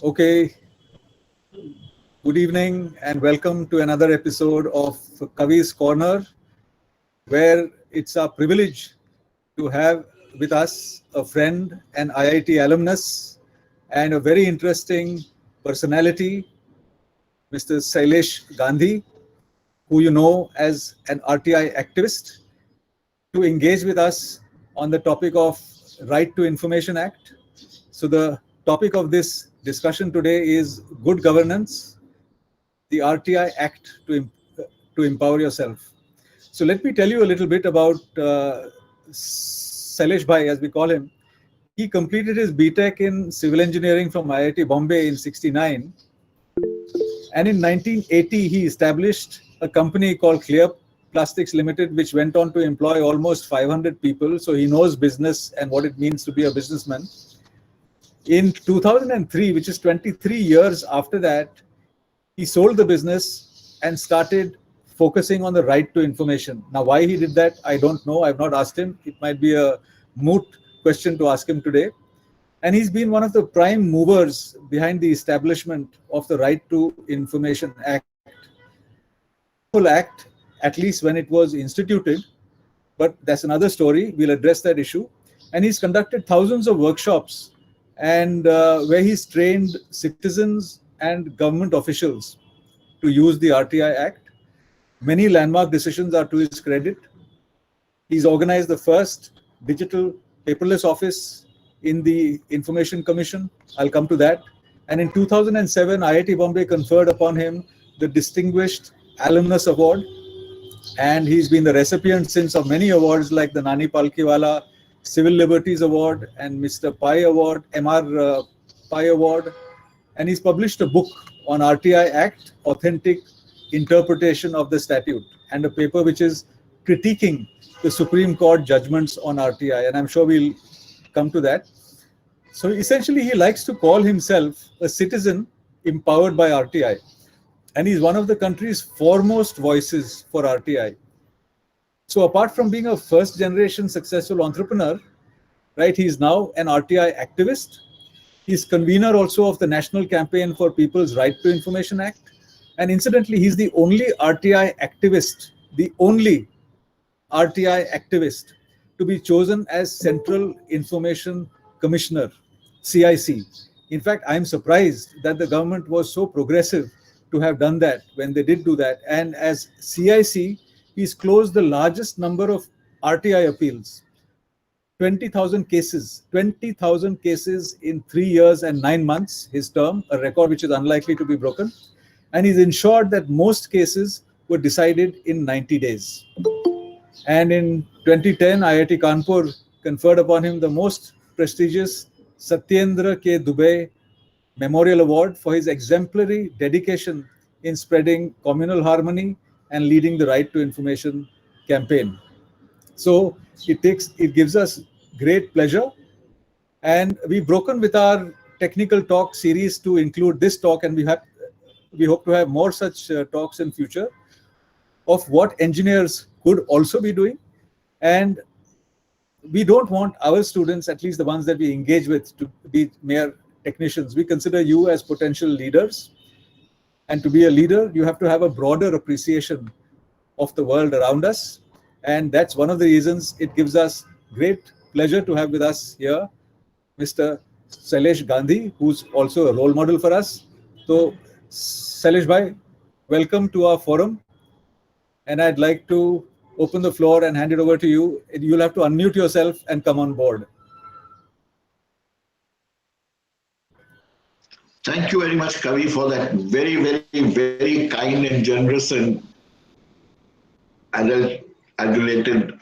Okay, good evening and welcome to another episode of Kavi's Corner, where it's our privilege to have with us a friend, an IIT alumnus, and a very interesting personality, Mr. Shailesh Gandhi, who you know as an RTI activist, to engage with us on the topic of Right to Information Act. So the topic of this discussion today is good governance, the RTI Act to empower yourself. So let me tell you a little bit about Shailesh Bhai, as we call him. He completed his BTech in civil engineering from IIT Bombay in '69, and in 1980 he established a company called Clear Plastics Limited, which went on to employ almost 500 people. So he knows business and what it means to be a businessman. In 2003, which is 23 years after that, he sold the business and started focusing on the right to information. Now, why he did that, I don't know. I've not asked him. It might be a moot question to ask him today. And he's been one of the prime movers behind the establishment of the Right to Information Act. Full act, at least when it was instituted, but that's another story. We'll address that issue. And he's conducted thousands of workshops and where he's trained citizens and government officials to use the RTI Act. Many landmark decisions are to his credit. He's organized the first digital paperless office in the Information Commission. I'll come to that. And in 2007, IIT Bombay conferred upon him the Distinguished Alumnus Award. And he's been the recipient since of many awards like the Nani Palkiwala Civil Liberties Award and Mr. Pai Award, MR Pai Award. And he's published a book on RTI Act, Authentic Interpretation of the Statute, and a paper which is critiquing the Supreme Court judgments on RTI. And I'm sure we'll come to that. So essentially, he likes to call himself a citizen empowered by RTI. And he's one of the country's foremost voices for RTI. So apart from being a first generation successful entrepreneur, right, he's now an RTI activist. He's convener also of the National Campaign for People's Right to Information Act. And incidentally, he's the only RTI activist, to be chosen as Central Information Commissioner, CIC. In fact, I'm surprised that the government was so progressive to have done that when they did do that. And as CIC, he's closed the largest number of RTI appeals. 20,000 cases in 3 years and 9 months, his term, a record which is unlikely to be broken. And he's ensured that most cases were decided in 90 days. And in 2010, IIT Kanpur conferred upon him the most prestigious Satyendra K. Dubey Memorial Award for his exemplary dedication in spreading communal harmony and leading the Right to Information campaign. So it gives us great pleasure, and we've broken with our technical talk series to include this talk, and we hope to have more such talks in future of what engineers could also be doing. And we don't want our students, at least the ones that we engage with, to be mere technicians. We consider you as potential leaders. And to be a leader, you have to have a broader appreciation of the world around us. And that's one of the reasons it gives us great pleasure to have with us here Mr. Shailesh Gandhi, who's also a role model for us. So, Shailesh Bhai, welcome to our forum. And I'd like to open the floor and hand it over to you. You'll have to unmute yourself and come on board. Thank you very much, Kavi, for that very, very, very kind and generous and adulated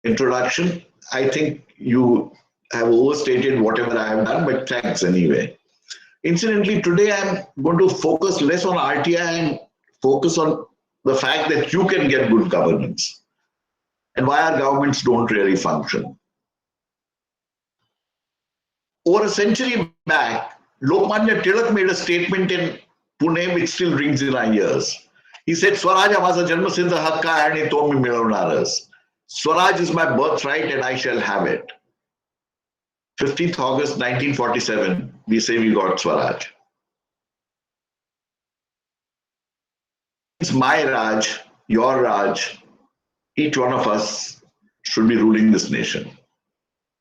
introduction. I think you have overstated whatever I have done, but thanks anyway. Incidentally, today I'm going to focus less on RTI and focus on the fact that you can get good governance and why our governments don't really function. Over a century back, Lokmanya Tilak made a statement in Pune which still rings in our ears. He said, Swaraj amasa janmasindha hakka ani tomi milavnaras. Swaraj is my birthright and I shall have it. 15th August 1947, we say we got Swaraj. It's my Raj, your Raj, each one of us should be ruling this nation.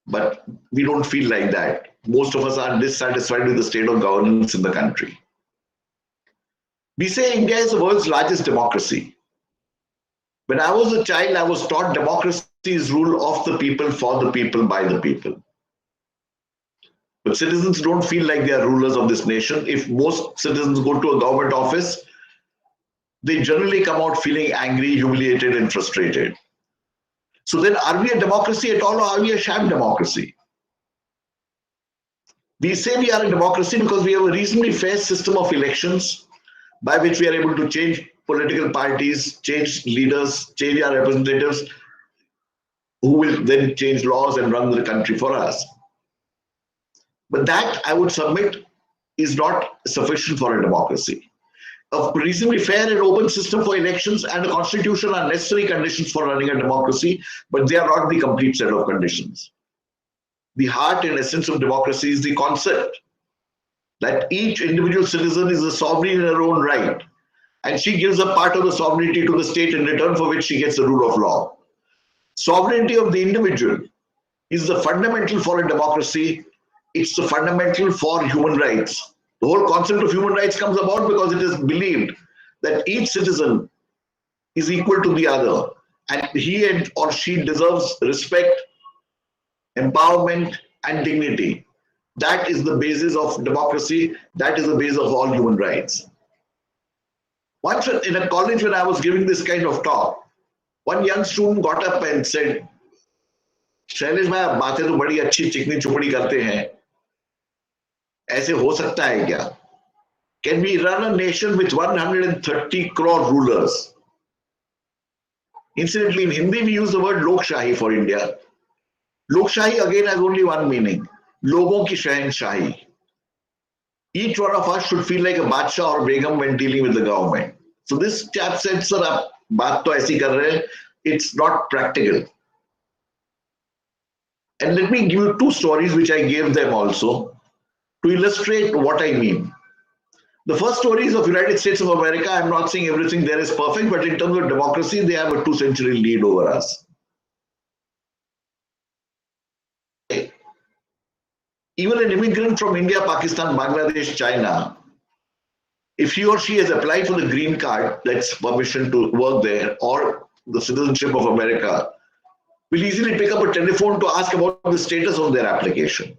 But we don't feel like that. Most of us are dissatisfied with the state of governance in the country. We say India is the world's largest democracy. When I was a child, I was taught democracy is rule of the people, for the people, by the people. But citizens don't feel like they are rulers of this nation. If most citizens go to a government office, they generally come out feeling angry, humiliated, and frustrated. So then, are we a democracy at all, or are we a sham democracy? We say we are a democracy because we have a reasonably fair system of elections by which we are able to change political parties, change leaders, change our representatives, who will then change laws and run the country for us. But that, I would submit, is not sufficient for a democracy. A reasonably fair and open system for elections and a constitution are necessary conditions for running a democracy, but they are not the complete set of conditions. The heart and essence of democracy is the concept that each individual citizen is a sovereign in her own right, and she gives a part of the sovereignty to the state in return for which she gets the rule of law. Sovereignty of the individual is the fundamental for a democracy. It's the fundamental for human rights. The whole concept of human rights comes about because it is believed that each citizen is equal to the other, and he or she deserves respect, empowerment, and dignity. That is the basis of democracy. That is the base of all human rights. Once in a college, when I was giving this kind of talk, one young student got up and said, "Shailesh bhai, aap baatein to badi achhi chikni chupadi karte hain. ऐसे हो सकता है क्या? Can we run a nation with 130 crore rulers?" Incidentally, in Hindi, we use the word Lokshahi for India. Lokshahi again has only one meaning: लोगों की शहनशाही. Each one of us should feel like a Badshah or Begum when dealing with the government. So this chap said, "Sir, आप बात तो ऐसी कर रहे हैं, it's not practical." And let me give you two stories which I gave them also to illustrate what I mean. The first story is of United States of America. I'm not saying everything there is perfect, but in terms of democracy, they have a 2-century lead over us. Even an immigrant from India, Pakistan, Bangladesh, China, if he or she has applied for the green card, that's permission to work there, or the citizenship of America, will easily pick up a telephone to ask about the status of their application.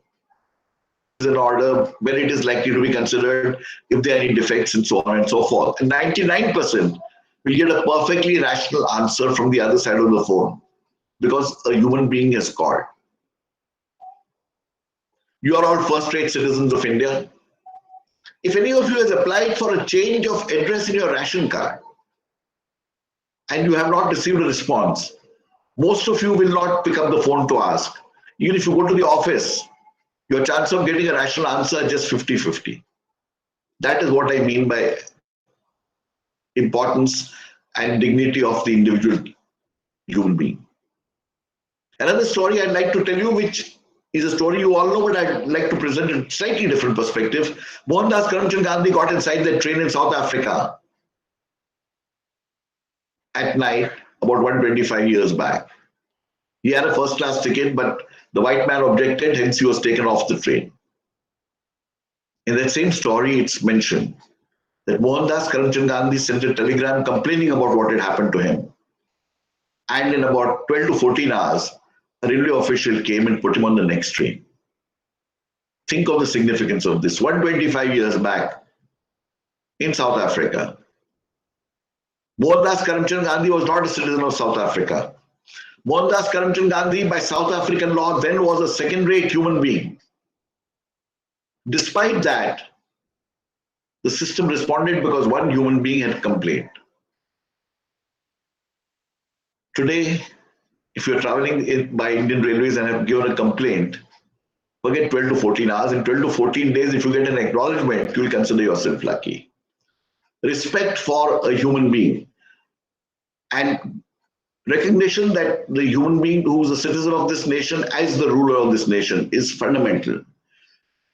In order, when it is likely to be considered, if there are any defects, and so on and so forth. And 99% will get a perfectly rational answer from the other side of the phone because a human being has called. You are all first-rate citizens of India. If any of you has applied for a change of address in your ration card and you have not received a response, most of you will not pick up the phone to ask. Even if you go to the office, your chance of getting a rational answer is just 50-50. That is what I mean by importance and dignity of the individual human being. Another story I'd like to tell you, which is a story you all know, but I'd like to present a slightly different perspective. Mohandas Karamchand Gandhi got inside that train in South Africa at night about 125 years back. He had a first-class ticket, but the white man objected, hence he was taken off the train. In that same story, it's mentioned that Mohandas Karamchand Gandhi sent a telegram complaining about what had happened to him. And in about 12 to 14 hours, a railway official came and put him on the next train. Think of the significance of this. 125 years back in South Africa, Mohandas Karamchand Gandhi was not a citizen of South Africa. Mohandas Karamchand Gandhi, by South African law, then was a second-rate human being. Despite that, the system responded because one human being had complained. Today, if you're traveling by Indian Railways and have given a complaint, forget 12 to 14 hours. In 12 to 14 days, if you get an acknowledgement, you will consider yourself lucky. Respect for a human being and recognition that the human being who is a citizen of this nation as the ruler of this nation is fundamental.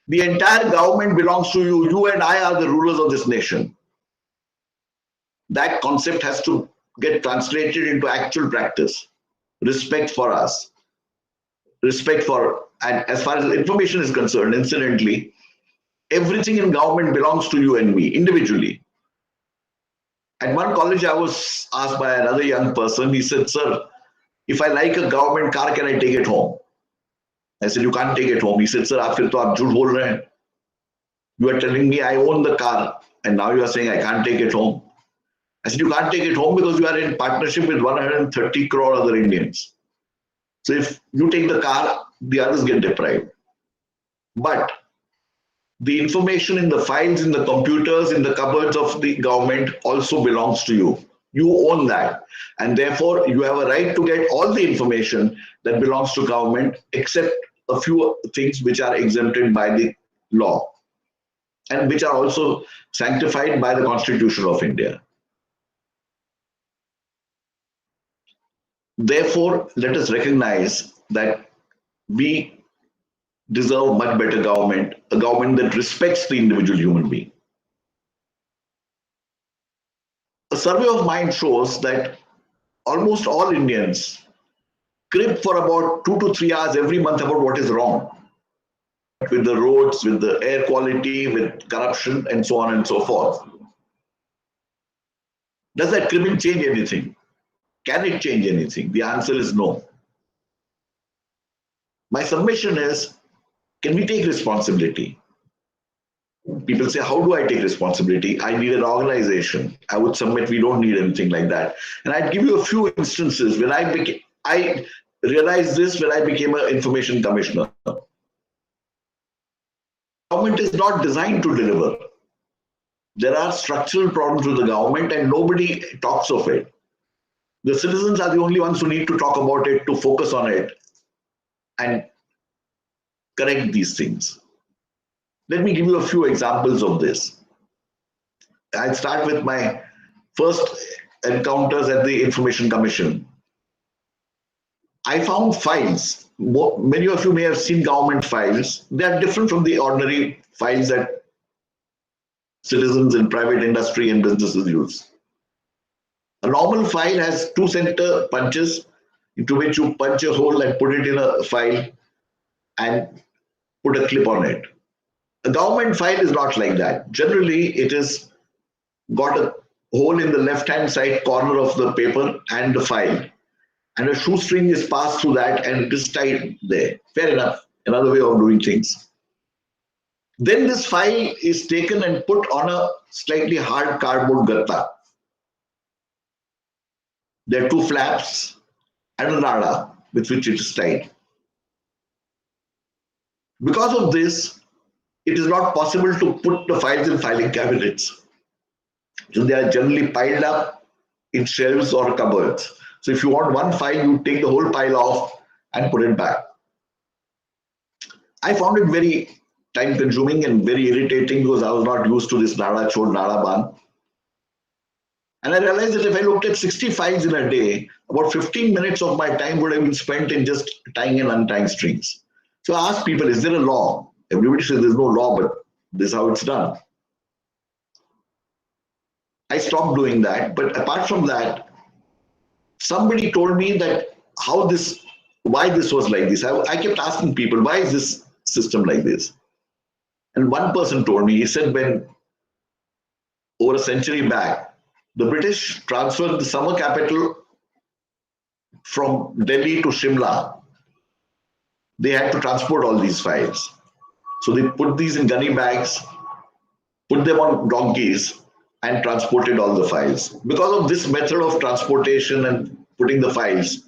The entire government belongs to you. You and I are the rulers of this nation. That concept has to get translated into actual practice. Respect for us. Respect for, and as far as information is concerned, incidentally, everything in government belongs to you and me individually. At one college, I was asked by another young person, he said, "Sir, if I like a government car, can I take it home?" I said, "You can't take it home." He said, "Sir, फिर तो आप झूठ बोल रहे हैं. You are telling me I own the car and now you are saying I can't take it home." I said, "You can't take it home because you are in partnership with 130 crore other Indians. So if you take the car, the others get deprived. But the information in the files, in the computers, in the cupboards of the government also belongs to you. You own that. And therefore, you have a right to get all the information that belongs to government, except a few things which are exempted by the law and which are also sanctified by the Constitution of India. Therefore, let us recognize that we deserve much better government, a government that respects the individual human being. A survey of mine shows that almost all Indians crib for about 2 to 3 hours every month about what is wrong with the roads, with the air quality, with corruption, and so on and so forth. Does that cribbing change anything? Can it change anything? The answer is no. My submission is, can we take responsibility? People say, how do I take responsibility? I need an organization. I would submit we don't need anything like that. And I'd give you a few instances when I realized this when I became an information commissioner. Government is not designed to deliver. There are structural problems with the government and nobody talks of it. The citizens are the only ones who need to talk about it, to focus on it and correct these things. Let me give you a few examples of this. I'll start with my first encounters at the Information Commission. I found files. Many of you may have seen government files. They are different from the ordinary files that citizens in private industry and businesses use. A normal file has 2 center punches into which you punch a hole and put it in a file and put a clip on it. A government file is not like that. Generally, it is got a hole in the left-hand side corner of the paper and the file. And a shoestring is passed through that and it is tied there. Fair enough. Another way of doing things. Then this file is taken and put on a slightly hard cardboard gatta. There are 2 flaps and a nada with which it is tied. Because of this, it is not possible to put the files in filing cabinets. So they are generally piled up in shelves or cupboards. So if you want one file, you take the whole pile off and put it back. I found it very time consuming and very irritating because I was not used to this nada chod nada ban. And I realized that if I looked at 60 files in a day, about 15 minutes of my time would have been spent in just tying and untying strings. So I asked people, is there a law? Everybody says there's no law, but this is how it's done. I stopped doing that. But apart from that, somebody told me that why this was like this. I kept asking people, why is this system like this? And one person told me, he said, when over a century back, the British transferred the summer capital from Delhi to Shimla. They had to transport all these files. So they put these in gunny bags, put them on donkeys, and transported all the files. Because of this method of transportation and putting the files,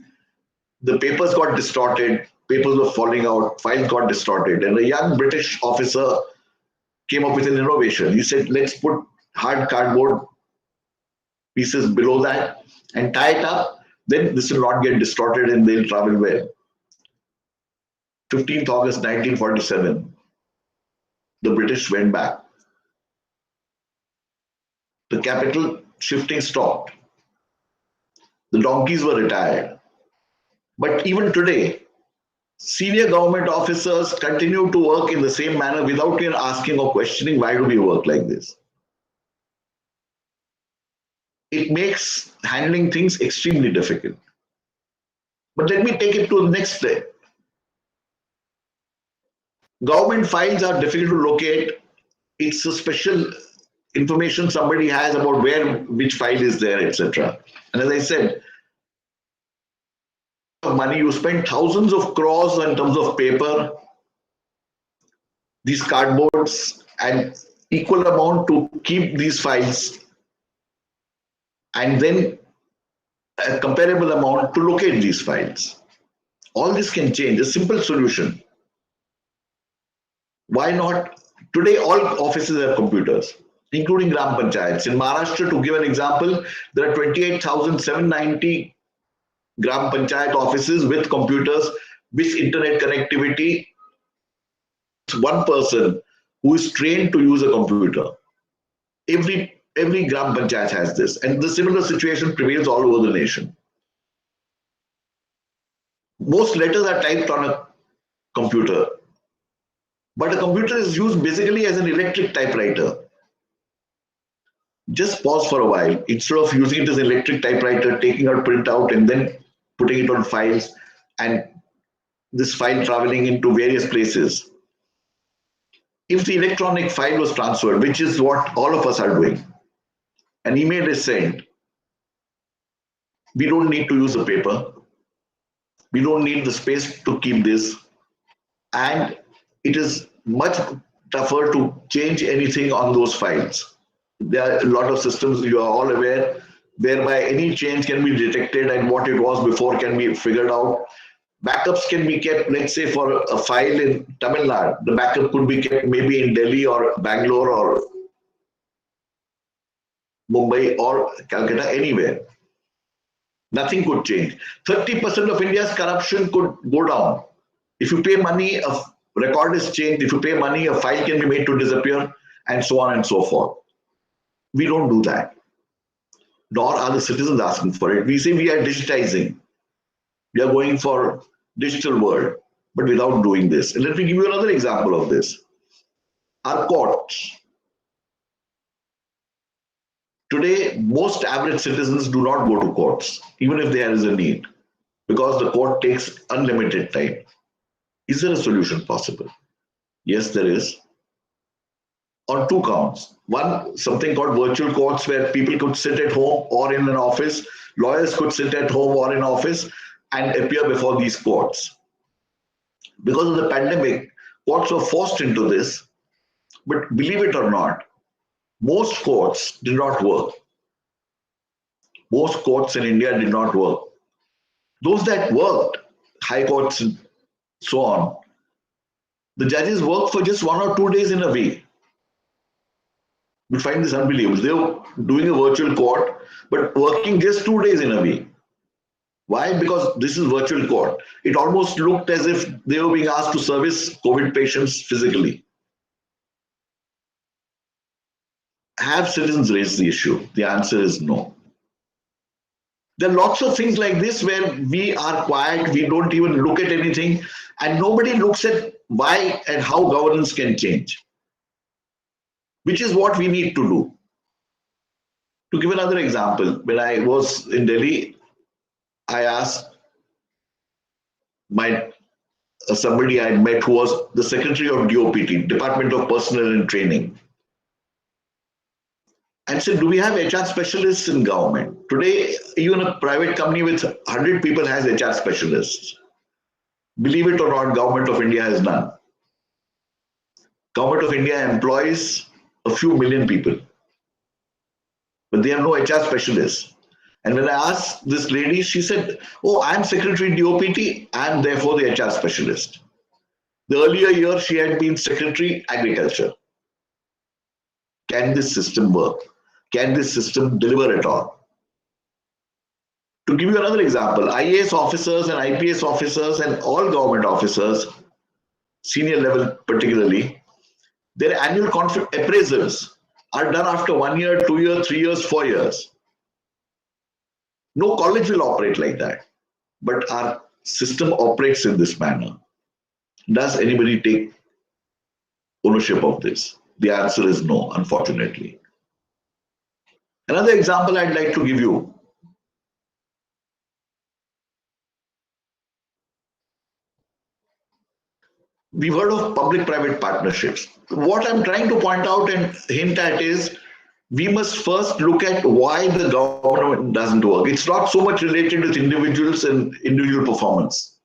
the papers got distorted, papers were falling out, files got distorted. And a young British officer came up with an innovation. He said, let's put hard cardboard pieces below that and tie it up. Then this will not get distorted and they'll travel well. 15th August 1947, the British went back. The capital shifting stopped. The donkeys were retired. But even today, senior government officers continue to work in the same manner without even asking or questioning why do we work like this. It makes handling things extremely difficult. But let me take it to the next step. Government files are difficult to locate. It's a special information somebody has about where which file is there, etc. And as I said, money you spend thousands of crores in terms of paper, these cardboards, and equal amount to keep these files, and then a comparable amount to locate these files. All this can change. A simple solution. Why not? Today, all offices have computers, including Gram Panchayats. In Maharashtra, to give an example, there are 28,790 Gram Panchayat offices with computers, with internet connectivity. One person who is trained to use a computer. Every Gram Panchayat has this, and the similar situation prevails all over the nation. Most letters are typed on a computer, but a computer is used basically as an electric typewriter. Just pause for a while. Instead of using it as an electric typewriter, taking out printout and then putting it on files, and this file traveling into various places. If the electronic file was transferred, which is what all of us are doing, an email is sent, we don't need to use the paper. We don't need the space to keep this. And it is much tougher to change anything on those files. There are a lot of systems, you are all aware, whereby any change can be detected and what it was before can be figured out. Backups can be kept, let's say for a file in Tamil Nadu, the backup could be kept maybe in Delhi or Bangalore or Mumbai or Calcutta, anywhere. Nothing could change. 30% of India's corruption could go down. If you pay money, a record is changed. If you pay money, a file can be made to disappear, and so on and so forth. We don't do that. Nor are the citizens asking for it. We say we are digitizing. We are going for digital world, but without doing this. And let me give you another example of this. Our courts. Today, most average citizens do not go to courts, even if there is a need, because the court takes unlimited time. Is there a solution possible? Yes, there is. On two counts. One, something called virtual courts where people could sit at home or in an office. Lawyers could sit at home or in office and appear before these courts. Because of the pandemic, courts were forced into this. But believe it or not, most courts did not work. Most courts in India did not work. Those that worked, high courts and so on, the judges worked for just 1 or 2 days in a week. We find this unbelievable. They were doing a virtual court, but working just 2 days in a week. Why? Because this is virtual court. It almost looked as if they were being asked to service COVID patients physically. Have citizens raised the issue? The answer is no. There are lots of things like this where we are quiet, we don't even look at anything, and nobody looks at why and how governance can change, which is what we need to do. To give another example, when I was in Delhi, I asked somebody I met who was the secretary of DOPT, Department of Personnel and Training, and said, do we have HR specialists in government? Today, even a private company with 100 people has HR specialists. Believe it or not, Government of India has none. Government of India employs a few million people, but they have no HR specialists. And when I asked this lady, she said, oh, I'm secretary DOPT, I'm therefore the HR specialist. The earlier year, she had been secretary agriculture. Can this system work? Can this system deliver at all? To give you another example, IAS officers and IPS officers and all government officers, senior level particularly, their annual appraisals are done after 1 year, 2 years, 3 years, 4 years. No college will operate like that. But our system operates in this manner. Does anybody take ownership of this? The answer is no, unfortunately. Another example I'd like to give you. We've heard of public-private partnerships. What I'm trying to point out and hint at is we must first look at why the government doesn't work. It's not so much related with individuals and individual performance.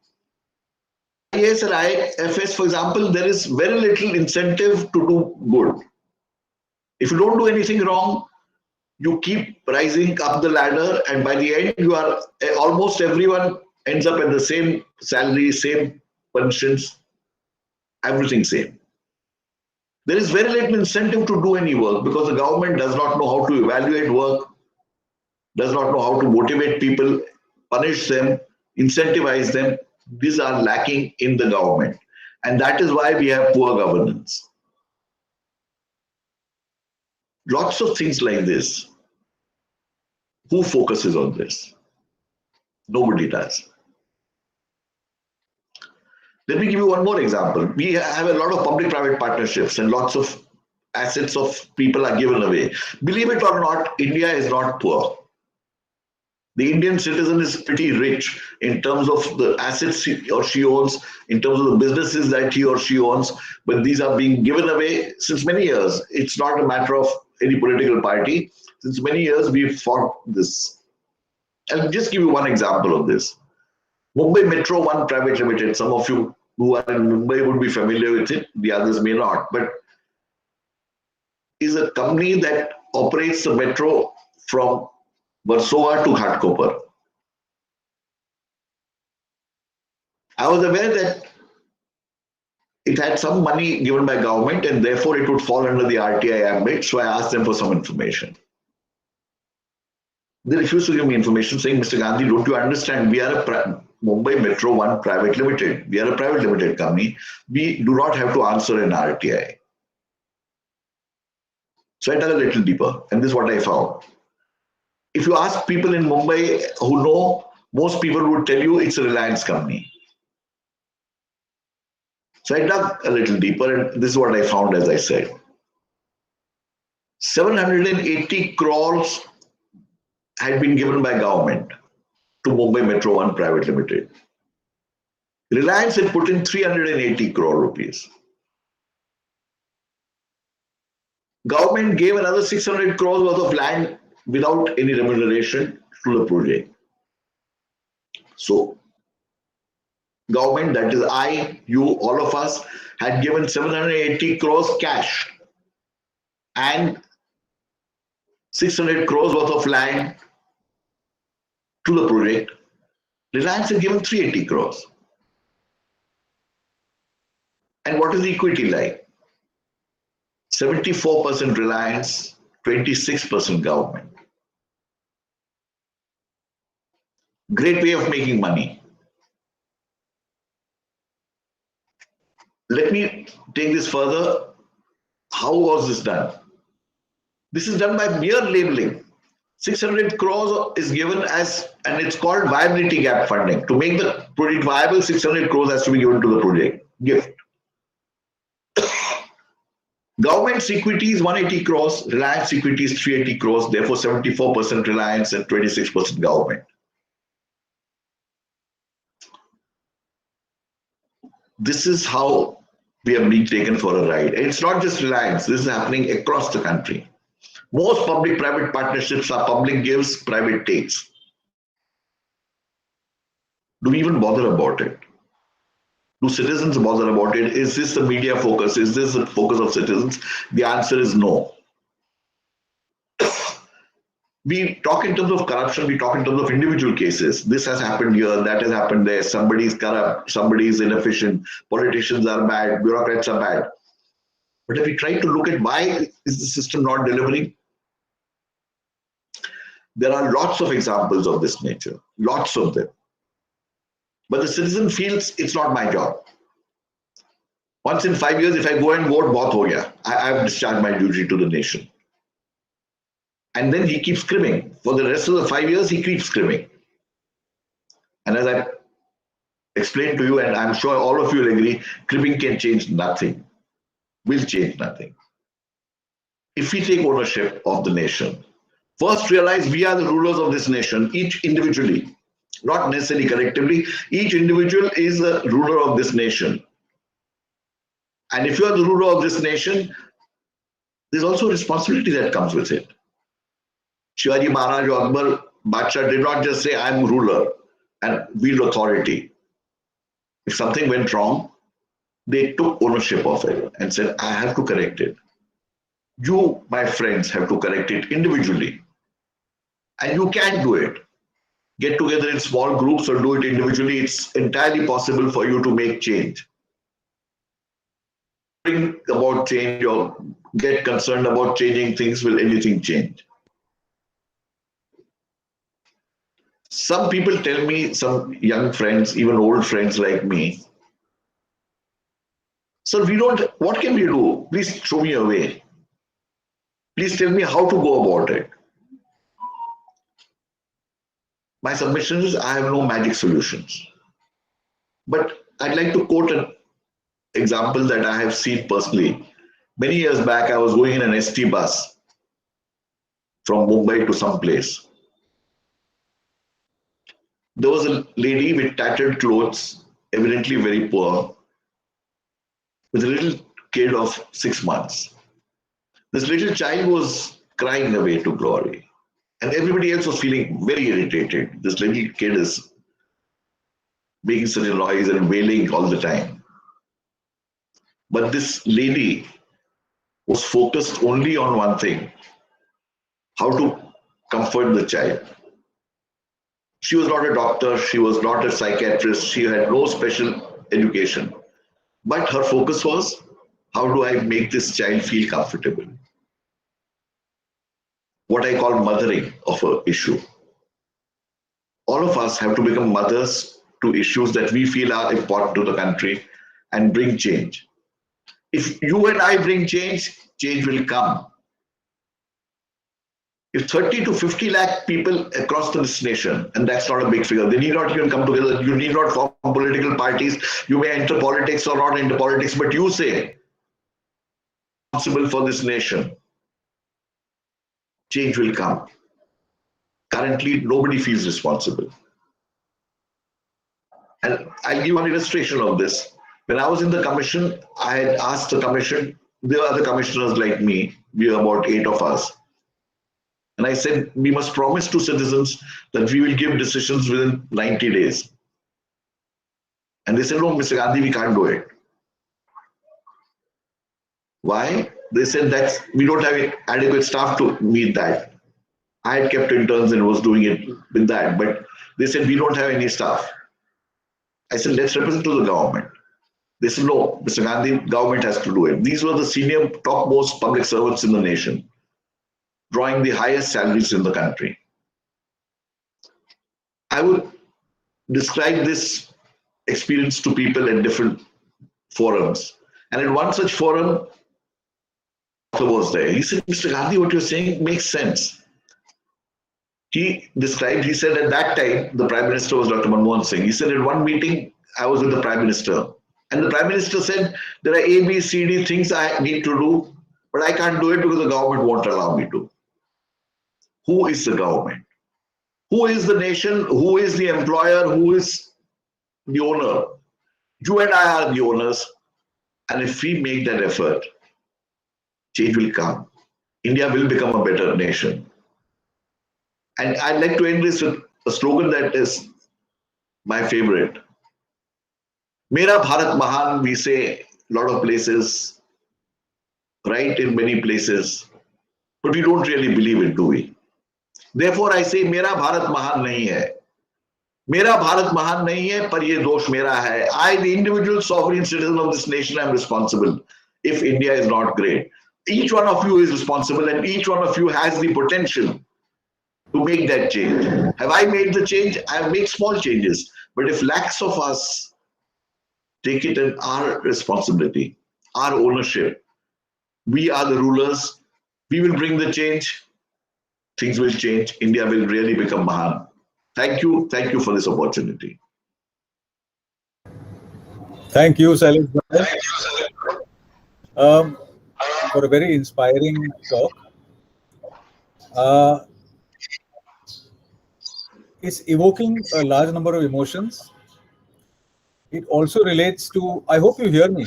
IAS and IFS, for example, there is very little incentive to do good. If you don't do anything wrong, you keep rising up the ladder, and by the end, you are almost everyone ends up at the same salary, same pensions, everything same. There is very little incentive to do any work because the government does not know how to evaluate work, does not know how to motivate people, punish them, incentivize them. These are lacking in the government. And that is why we have poor governance. Lots of things like this. Who focuses on this? Nobody does. Let me give you one more example. We have a lot of public-private partnerships and lots of assets of people are given away. Believe it or not, India is not poor. The Indian citizen is pretty rich in terms of the assets he or she owns, in terms of the businesses that he or she owns, but these are being given away since many years. It's not a matter of any political party. Since many years, we've fought this. I'll just give you one example of this. Mumbai Metro One Private Limited, some of you who are in Mumbai would be familiar with it, the others may not, but is a company that operates the metro from Versova to Ghatkopar. I was aware that it had some money given by government and therefore it would fall under the RTI ambit, so I asked them for some information. They refused to give me information saying, Mr. Gandhi, don't you understand? We are a Mumbai Metro One Private Limited. We are a private limited company. We do not have to answer an RTI. So I dug a little deeper, and this is what I found. If you ask people in Mumbai who know, most people would tell you it's a Reliance company. So I dug a little deeper, and this is what I found, as I said. 780 crores had been given by government to Mumbai Metro One Private Limited. Reliance had put in 380 crore rupees. Government gave another 600 crores worth of land without any remuneration to the project. So, government, that is I, you, all of us, had given 780 crores cash and 600 crores worth of land to the project. Reliance had given 380 crores. And what is the equity like? 74% Reliance, 26% government. Great way of making money. Let me take this further. How was this done? This is done by mere labeling. 600 crores is given as, and it's called viability gap funding. To make the project viable, 600 crores has to be given to the project. Gift. Government's equity is 180 crores, Reliance equity is 380 crores, therefore 74% Reliance and 26% government. This is how we are being taken for a ride. And it's not just Reliance, this is happening across the country. Most public-private partnerships are public gives, private takes. Do we even bother about it? Do citizens bother about it? Is this the media focus? Is this the focus of citizens? The answer is no. We talk in terms of corruption, we talk in terms of individual cases. This has happened here, that has happened there, somebody is corrupt, somebody is inefficient, politicians are bad, bureaucrats are bad. But if we try to look at why is the system not delivering, there are lots of examples of this nature, lots of them. But the citizen feels it's not my job. Once in 5 years, if I go and vote, bahut ho gaya. I have discharged my duty to the nation. And then he keeps screaming. For the rest of the 5 years, he keeps screaming. And as I explained to you, and I'm sure all of you will agree, cribbing can change nothing, will change nothing. If we take ownership of the nation, first realize we are the rulers of this nation, each individually, not necessarily collectively. Each individual is the ruler of this nation. And if you are the ruler of this nation, there's also a responsibility that comes with it. Shivaji Maharaj or Akbar Badshah did not just say, I'm ruler and wield authority. If something went wrong, they took ownership of it and said, I have to correct it. You, my friends, have to correct it individually. And you can do it. Get together in small groups or do it individually. It's entirely possible for you to make change. Think about change or get concerned about changing things. Will anything change? Some people tell me, some young friends, even old friends like me, sir, what can we do? Please show me a way. Please tell me how to go about it. My submission is, I have no magic solutions. But I'd like to quote an example that I have seen personally. Many years back, I was going in an ST bus from Mumbai to some place. There was a lady with tattered clothes, evidently very poor, with a little kid of 6 months. This little child was crying away to glory. And everybody else was feeling very irritated. This little kid is making such a noise and wailing all the time. But this lady was focused only on one thing, how to comfort the child. She was not a doctor, she was not a psychiatrist, she had no special education. But her focus was, how do I make this child feel comfortable? What I call mothering of an issue. All of us have to become mothers to issues that we feel are important to the country and bring change. If you and I bring change, change will come. If 30 to 50 lakh people across this nation, and that's not a big figure, they need not even come together, you need not form political parties, you may enter politics or not enter politics, but you say, responsible for this nation, change will come. Currently, nobody feels responsible. And I'll give one illustration of this. When I was in the commission, I had asked the commission, there were other commissioners like me, we were about 8 of us. And I said, we must promise to citizens that we will give decisions within 90 days. And they said, no, Mr. Gandhi, we can't do it. Why? They said that we don't have adequate staff to meet that. I had kept interns and was doing it with that, but they said, we don't have any staff. I said, let's represent to the government. They said, no, Mr. Gandhi, government has to do it. These were the senior, topmost public servants in the nation, drawing the highest salaries in the country. I would describe this experience to people at different forums. And in one such forum, was there. He said, Mr. Gandhi, what you're saying makes sense. He described, he said at that time, the Prime Minister was Dr. Manmohan Singh. He said at one meeting, I was with the Prime Minister. And the Prime Minister said, there are A, B, C, D things I need to do, but I can't do it because the government won't allow me to. Who is the government? Who is the nation? Who is the employer? Who is the owner? You and I are the owners. And if we make that effort, change will come. India will become a better nation. And I'd like to end this with a slogan that is my favorite. Mera Bharat Mahan, we say a lot of places, right, in many places, but we don't really believe it, do we? Therefore, I say, Mera Bharat Mahan nahi hai. Mera Bharat Mahan nahi hai, par ye dosh mera hai. I, the individual sovereign citizen of this nation, am responsible if India is not great. Each one of you is responsible and each one of you has the potential to make that change. Have I made the change? I have made small changes. But if lakhs of us take it as our responsibility, our ownership, we are the rulers, we will bring the change. things will change. India will really become Mahan. Thank you for this opportunity. Thank you, Shailesh Gandhi, for a very inspiring talk. Uh, it's evoking a large number of emotions. It also relates to, I hope you hear me.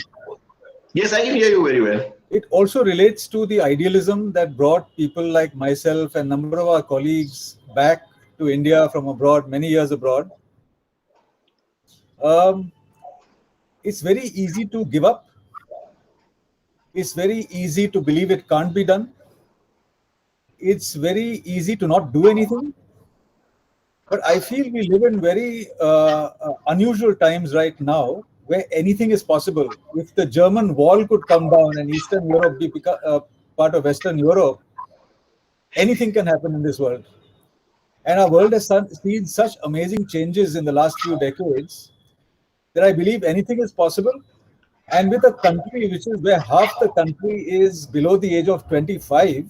Yes, I can hear you very well. It also relates to the idealism that brought people like myself and a number of our colleagues back to India from abroad, many years abroad. Um, it's very easy to give up. It's very easy to believe it can't be done. It's very easy to not do anything. But I feel we live in very unusual times right now where anything is possible. If the German wall could come down and Eastern Europe be part of Western Europe, anything can happen in this world. And our world has seen such amazing changes in the last few decades that I believe anything is possible. And with a country which is where half the country is below the age of 25,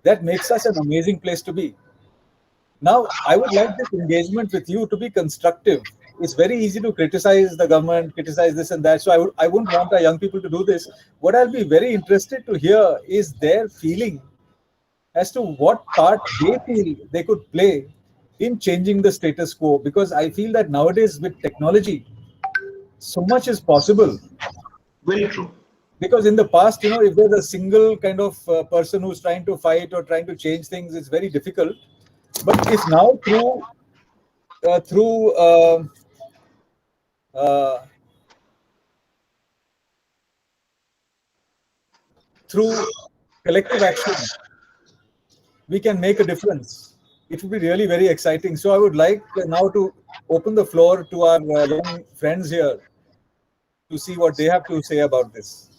that makes us an amazing place to be. Now, I would like this engagement with you to be constructive. It's very easy to criticize the government, criticize this and that. So I wouldn't want our young people to do this. What I'll be very interested to hear is their feeling as to what part they feel they could play in changing the status quo. Because I feel that nowadays with technology, so much is possible. Very true. Because in the past, if there's a single kind of person who's trying to fight or trying to change things, it's very difficult. But if now through uh, through collective action, we can make a difference. It would be really very exciting. So I would like now to open the floor to our young friends here to see what they have to say about this.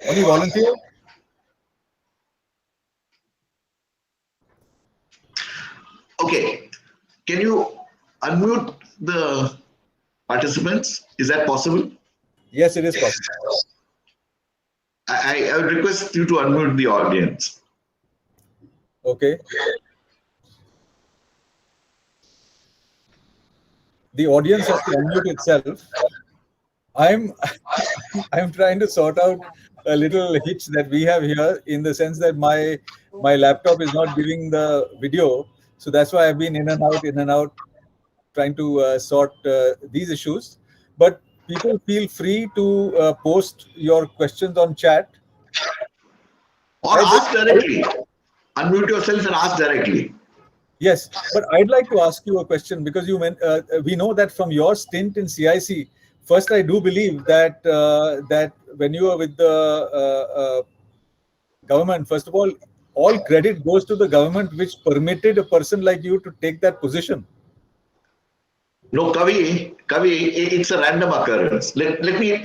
Any volunteer? Okay. Can you unmute the participants? Is that possible? Yes, it is possible. I would request you to unmute the audience. Okay. The audience has to unmute itself. I'm I'm trying to sort out a little hitch that we have here in the sense that my laptop is not giving the video, so that's why I've been in and out, trying to sort these issues. But people feel free to post your questions on chat. Or ask directly. Unmute yourself and ask directly. Yes, but I'd like to ask you a question because we know that from your stint in CIC. First, I do believe that when you were with the government, first of all credit goes to the government which permitted a person like you to take that position. No, Kavi, it's a random occurrence. Let me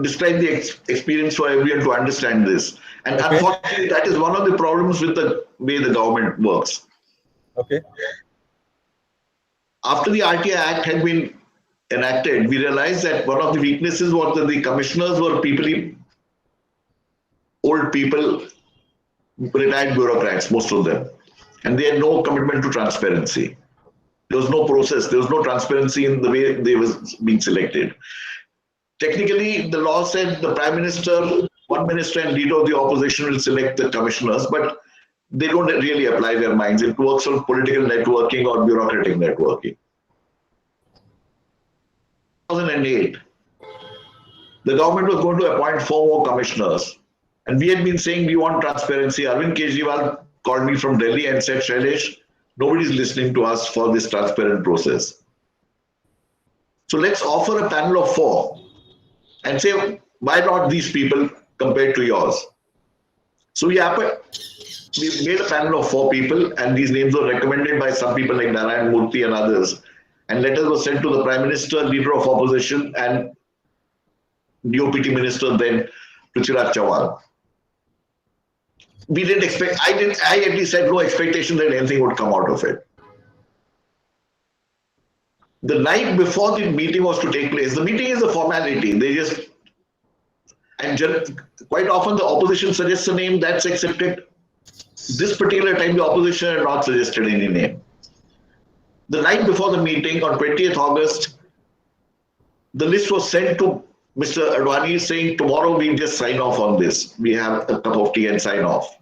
describe the experience for everyone to understand this. And okay. Unfortunately, that is one of the problems with the way the government works. Okay. After the RTI Act had been enacted, we realized that one of the weaknesses was that the commissioners were old people, retired bureaucrats, most of them. And they had no commitment to transparency. There was no process. There was no transparency in the way they were being selected. Technically, the law said the Prime Minister, one minister and leader of the opposition will select the commissioners, but they don't really apply their minds. It works on political networking or bureaucratic networking. 2008, the government was going to appoint 4 more commissioners. And we had been saying we want transparency. Arvind Kejriwal called me from Delhi and said, Shailesh, nobody's listening to us for this transparent process. So let's offer a panel of 4 and say, why not these people compared to yours? So we made a panel of 4 people, and these names were recommended by some people like Narayan Murthy and others. And letters were sent to the Prime Minister, Leader of Opposition, and DOPT Minister then, Prithviraj Chauhan. We didn't expect, I at least had no expectation that anything would come out of it. The night before the meeting was to take place, the meeting is a formality. They just, quite often the opposition suggests a name that's accepted. This particular time, the opposition had not suggested any name. The night before the meeting, on 20th August, the list was sent to Mr. Advani saying, tomorrow we'll just sign off on this. We have a cup of tea and sign off.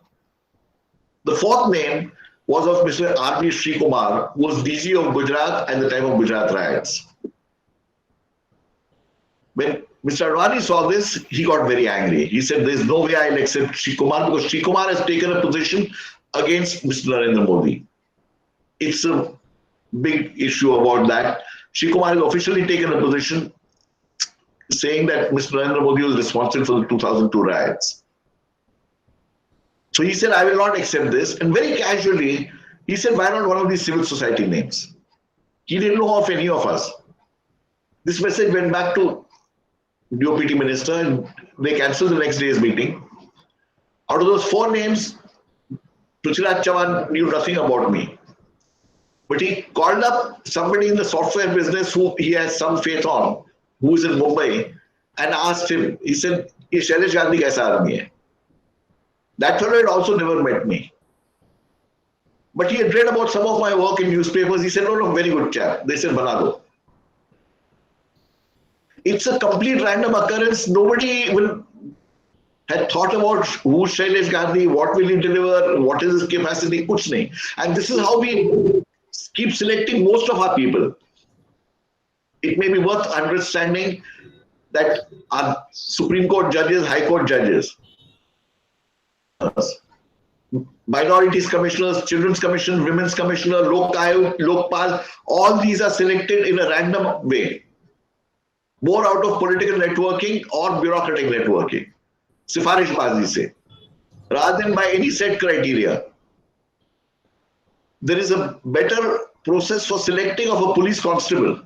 The fourth name was of Mr. R.B. Srikumar, who was DG of Gujarat at the time of Gujarat riots. When Mr. Advani saw this, he got very angry. He said, there's no way I'll accept Srikumar because Srikumar has taken a position against Mr. Narendra Modi. It's a big issue about that. Srikumar has officially taken a position saying that Mr. Narendra Modi was responsible for the 2002 riots. So he said, I will not accept this. And very casually, he said, why not one of these civil society names? He didn't know of any of us. This message went back to DOPT minister and they cancelled the next day's meeting. Out of those four names, Prithviraj Chavan knew nothing about me. But he called up somebody in the software business who he has some faith on, who is in Mumbai, and asked him, he said, "Ye Shailesh Gandhi kaisa aadmi hai?" That fellow had also never met me. But he had read about some of my work in newspapers. He said, no, very good chap. They said, bana do. It's a complete random occurrence. Nobody had thought about who's Shailesh Gandhi, what will he deliver, what is his capacity, kuch nahi. And this is how we keep selecting most of our people. It may be worth understanding that our Supreme Court judges, High Court judges, minorities commissioners, children's commission, women's commissioner, Lok Ayog, Lokpal, all these are selected in a random way. More out of political networking or bureaucratic networking. Sifarish bazi se. Rather than by any set criteria. There is a better process for selecting of a police constable.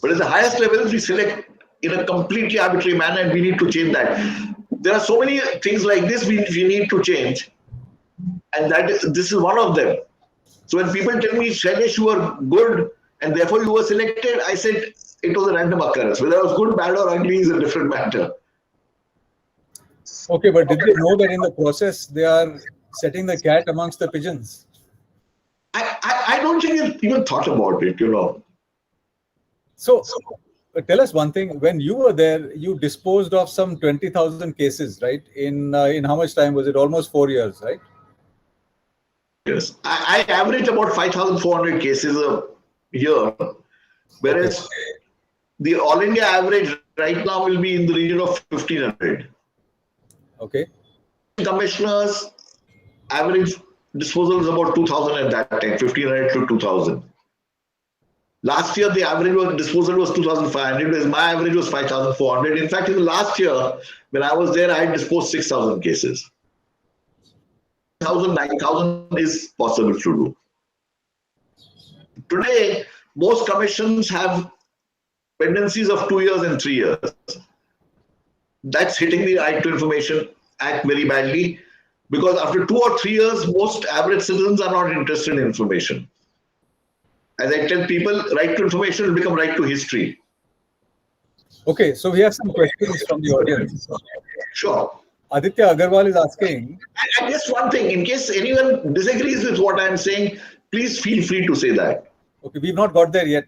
But at the highest levels, we select in a completely arbitrary manner and we need to change that. There are so many things like this we need to change. And this is one of them. So when people tell me, Shailesh, you were good and therefore you were selected, I said it was a random occurrence. Whether it was good, bad or ugly is a different matter. Okay, but did they know that in the process they are setting the cat amongst the pigeons? I don't think they even thought about it, you know. So tell us one thing. When you were there, you disposed of some 20,000 cases, right? In how much time was it? Almost 4 years, right? Yes. I average about 5,400 cases a year, whereas the All India average right now will be in the region of 1,500. Okay. Commissioners average disposal is about 2,000 at that time, 1,500 to 2,000. Last year, the average disposal was 2,500, whereas my average was 5,400. In fact, in the last year, when I was there, I had disposed 6,000 cases. 1,000, 9,000 is possible to do. Today, most commissions have pendencies of 2 years and 3 years. That's hitting the Right to Information Act very badly because after 2 or 3 years, most average citizens are not interested in information. As I tell people, right to information will become right to history. Okay, so we have some questions from the audience. Sure. Aditya Agarwal is asking. And just one thing, in case anyone disagrees with what I'm saying, please feel free to say that. Okay, we've not got there yet.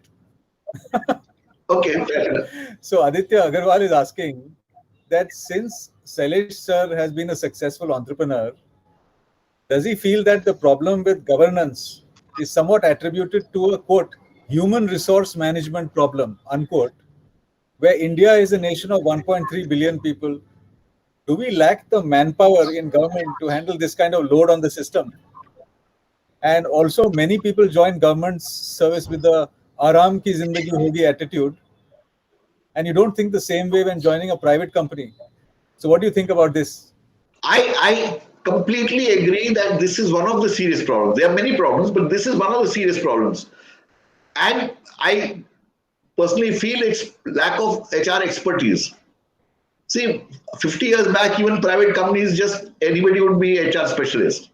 Okay, fair enough. So Aditya Agarwal is asking that since Shailesh sir has been a successful entrepreneur, does he feel that the problem with governance is somewhat attributed to a, quote, human resource management problem, unquote, where India is a nation of 1.3 billion people? Do we lack the manpower in government to handle this kind of load on the system? And also, many people join government service with the Aram ki zindagi hogi attitude, and you don't think the same way when joining a private company. So what do you think about this? I completely agree that this is one of the serious problems. There are many problems, but this is one of the serious problems. And I personally feel it's lack of HR expertise. See, 50 years back, even private companies, just anybody would be HR specialist.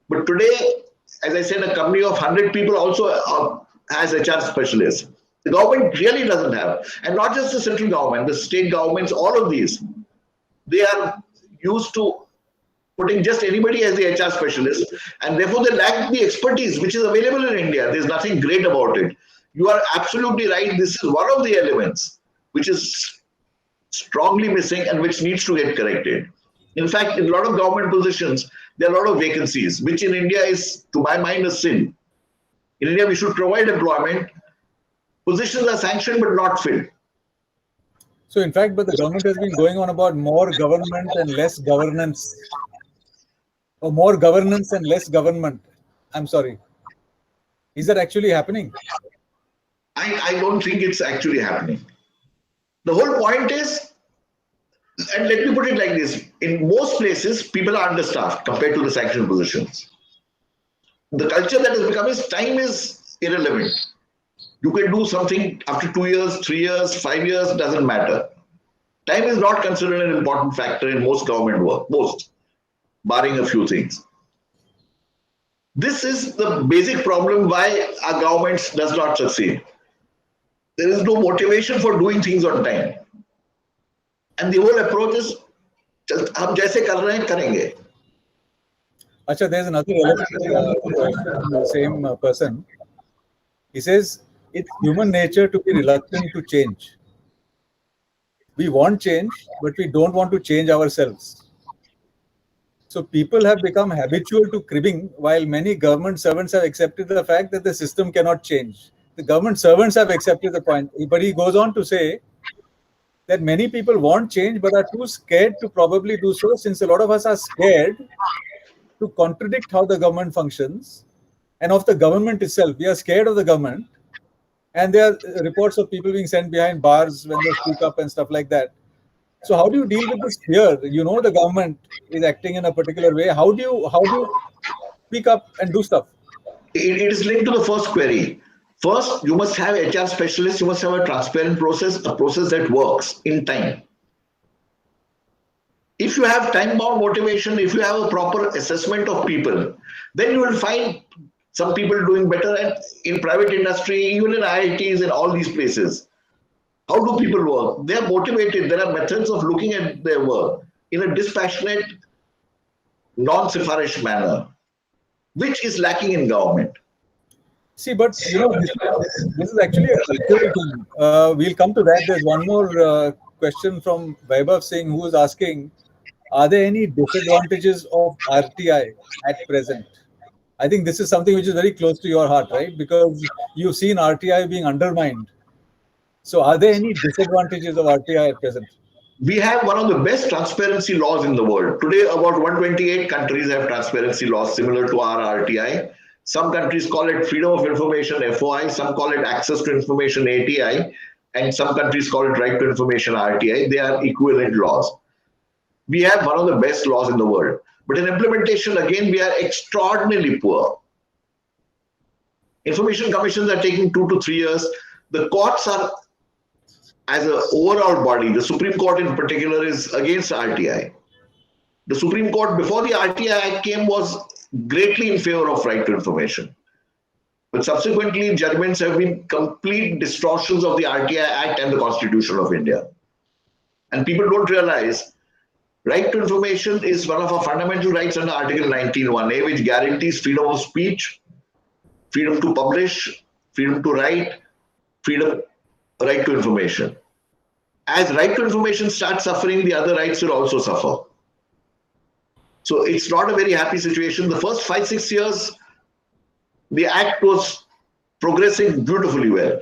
But today, as I said, a company of 100 people also has HR specialists. The government really doesn't have. And not just the central government, the state governments, all of these, they are used to putting just anybody as the HR specialist, and therefore they lack the expertise which is available in India. There's nothing great about it. You are absolutely right. This is one of the elements which is strongly missing and which needs to get corrected. In fact, in a lot of government positions, there are a lot of vacancies, which in India is, to my mind, a sin. In India, we should provide employment. Positions are sanctioned but not filled. So in fact, but the government has been going on about more government and less governance. Or more governance and less government. I'm sorry. Is that actually happening? I don't think it's actually happening. The whole point is, and let me put it like this, in most places, people are understaffed compared to the sanctioned positions. The culture that has become is time is irrelevant. You can do something after 2 years, 3 years, 5 years, doesn't matter. Time is not considered an important factor in most government work, most, barring a few things. This is the basic problem why our government does not succeed. There is no motivation for doing things on time. And the whole approach is, हम जैसे कर रहे हैं करेंगे. Acha, there's another relevant question from the same person. He says, it's human nature to be reluctant to change. We want change, but we don't want to change ourselves. So people have become habitual to cribbing, while many government servants have accepted the fact that the system cannot change. The government servants have accepted the point. But he goes on to say that many people want change but are too scared to probably do so, since a lot of us are scared to contradict how the government functions and of the government itself. We are scared of the government, and there are reports of people being sent behind bars when they speak up and stuff like that. So how do you deal with this fear? You know the government is acting in a particular way. How do you speak up and do stuff? It is linked to the first query. First, you must have HR specialists, you must have a transparent process, a process that works in time. If you have time-bound motivation, if you have a proper assessment of people, then you will find some people doing better. And in private industry, even in IITs and all these places, how do people work? They are motivated. There are methods of looking at their work in a dispassionate, non-sifarish manner, which is lacking in government. See, but this is actually a cultural thing. We'll come to that. There's one more question from Vaibhav Singh, who is asking, are there any disadvantages of RTI at present? I think this is something which is very close to your heart, right? Because you've seen RTI being undermined. So are there any disadvantages of RTI at present? We have one of the best transparency laws in the world. Today, about 128 countries have transparency laws similar to our RTI. Some countries call it Freedom of Information, FOI. Some call it Access to Information, ATI. And some countries call it Right to Information, RTI. They are equivalent laws. We have one of the best laws in the world. But in implementation, again, we are extraordinarily poor. Information commissions are taking 2 to 3 years. The courts are, as an overall body, the Supreme Court in particular is against RTI. The Supreme Court, before the RTI Act came, was greatly in favor of right to information. But subsequently, judgments have been complete distortions of the RTI Act and the Constitution of India. And people don't realize right to information is one of our fundamental rights under Article 19(1)(a), which guarantees freedom of speech, freedom to publish, freedom to write, right to information. As right to information starts suffering, the other rights will also suffer. So it's not a very happy situation. The first 5-6 years, the Act was progressing beautifully well.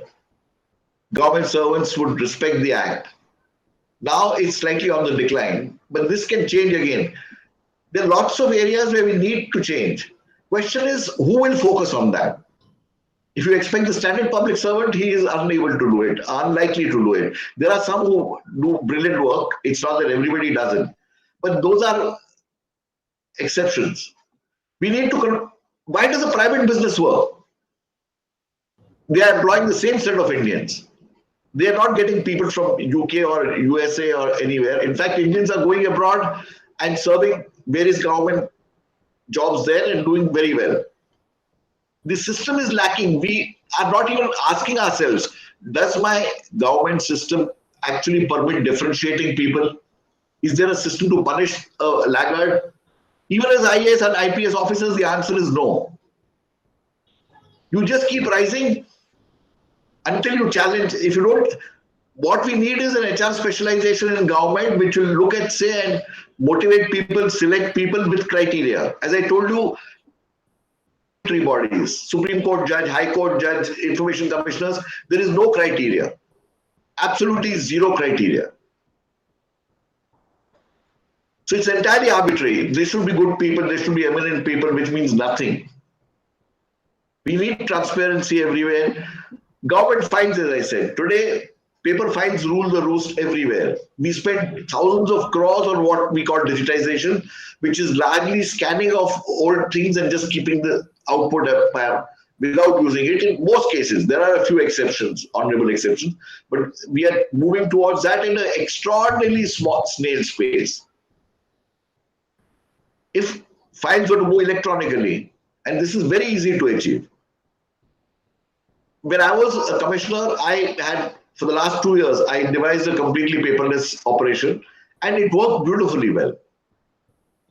Government servants would respect the Act. Now it's slightly on the decline, but this can change again. There are lots of areas where we need to change. Question is, who will focus on that? If you expect the standard public servant, he is unable to do it, unlikely to do it. There are some who do brilliant work. It's not that everybody doesn't. But those are exceptions. We need to, why does a private business work? They are employing the same set of Indians. They are not getting people from UK or USA or anywhere. In fact, Indians are going abroad and serving various government jobs there and doing very well. The system is lacking. We are not even asking ourselves, does my government system actually permit differentiating people? Is there a system to punish a laggard? Even as IAS and IPS officers, the answer is no. You just keep rising until you challenge. If you don't, what we need is an HR specialization in government which will look at, say, and motivate people, select people with criteria. As I told you, bodies, Supreme Court judge, High Court judge, information commissioners, there is no criteria. Absolutely zero criteria. So it's entirely arbitrary. They should be good people, they should be eminent people, which means nothing. We need transparency everywhere. Government fines, as I said. Today, paper fines rule the roost everywhere. We spend thousands of crores on what we call digitization, which is largely scanning of old things and just keeping the output up without using it. In most cases, there are a few exceptions, honorable exceptions, but we are moving towards that in an extraordinarily small snail space. If files were to move electronically, and this is very easy to achieve. When I was a commissioner, I had, for the last 2 years, I devised a completely paperless operation, and it worked beautifully well.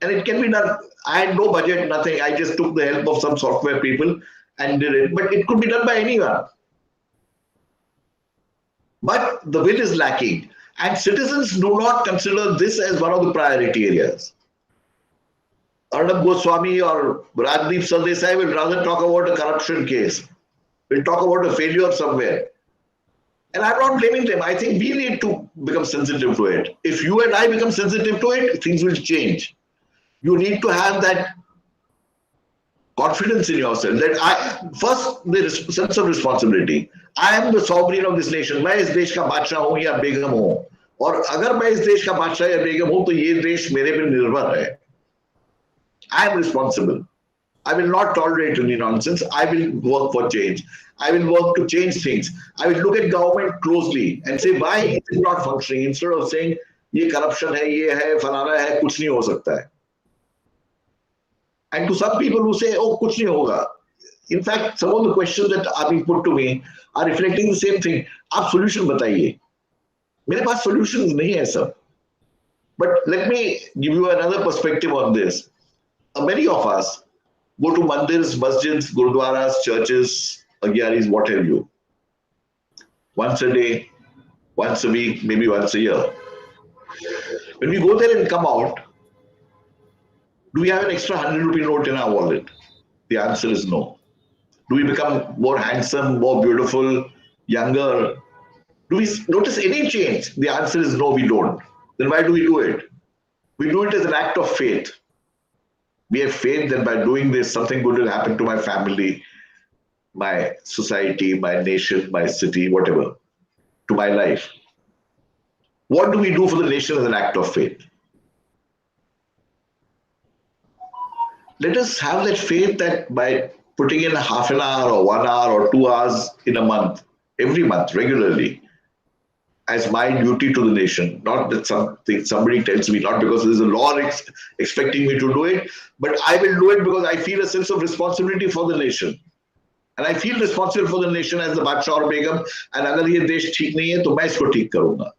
And it can be done. I had no budget, nothing. I just took the help of some software people and did it. But it could be done by anyone. But the will is lacking. And citizens do not consider this as one of the priority areas. Arnab Goswami or Rajdeep Sardesai will rather talk about a corruption case. We'll talk about a failure somewhere. And I'm not blaming them. I think we need to become sensitive to it. If you and I become sensitive to it, things will change. You need to have that confidence in yourself. That first, the sense of responsibility. I am the sovereign of this nation. मैं इस देश का बादशाह हूँ या बेगम हूँ. और अगर मैं इस देश का बादशाह या बेगम हूँ, तो ये देश मेरे पे निर्भर है. I am responsible. I will not tolerate any nonsense. I will work for change. I will work to change things. I will look at government closely and say, why is it not functioning? Instead of saying, ये corruption है, ये है, फलाना है, कुछ नहीं हो सकता है. And to some people who say, oh, कुछ नहीं होगा. In fact, some of the questions that are being put to me are reflecting the same thing. आप solution बताइए. मेरे पास solutions नहीं है सब. But let me give you another perspective on this. Many of us go to mandirs, masjids, gurudwaras, churches, agyaris, what have you. Once a day, once a week, maybe once a year. When we go there and come out, do we have an extra 100 rupee note in our wallet? The answer is no. Do we become more handsome, more beautiful, younger? Do we notice any change? The answer is no, we don't. Then why do we do it? We do it as an act of faith. We have faith that by doing this, something good will happen to my family, my society, my nation, my city, whatever, to my life. What do we do for the nation as an act of faith? Let us have that faith that by putting in half an hour or 1 hour or 2 hours in a month, every month, regularly, as my duty to the nation, not that somebody tells me, not because there's a law expecting me to do it, but I will do it because I feel a sense of responsibility for the nation. And I feel responsible for the nation as the Badshah or Begum, and अगर ये देश ठीक नहीं है तो मैं इसको ठीक करूँगा.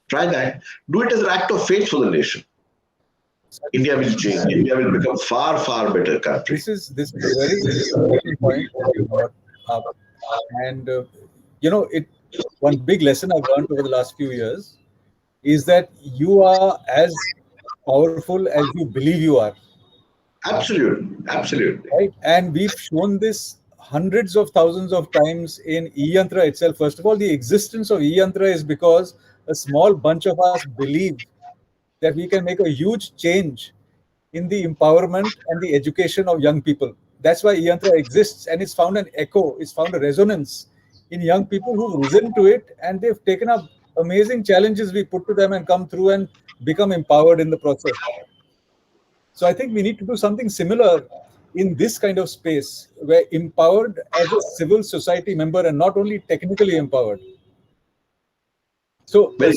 Try that. Do it as an act of faith for the nation. India will change. India will become far, far better country. This is a very important point that you brought up. And, one big lesson I've learned over the last few years is that you are as powerful as you believe you are. Absolutely. Right? And we've shown this hundreds of thousands of times in e-Yantra itself. First of all, the existence of e-Yantra is because a small bunch of us believe that we can make a huge change in the empowerment and the education of young people. That's why e-Yantra exists, and it's found an echo, it's found a resonance in young people who've risen to it, and they've taken up amazing challenges we put to them and come through and become empowered in the process. So I think we need to do something similar in this kind of space, where empowered as a civil society member and not only technically empowered. So I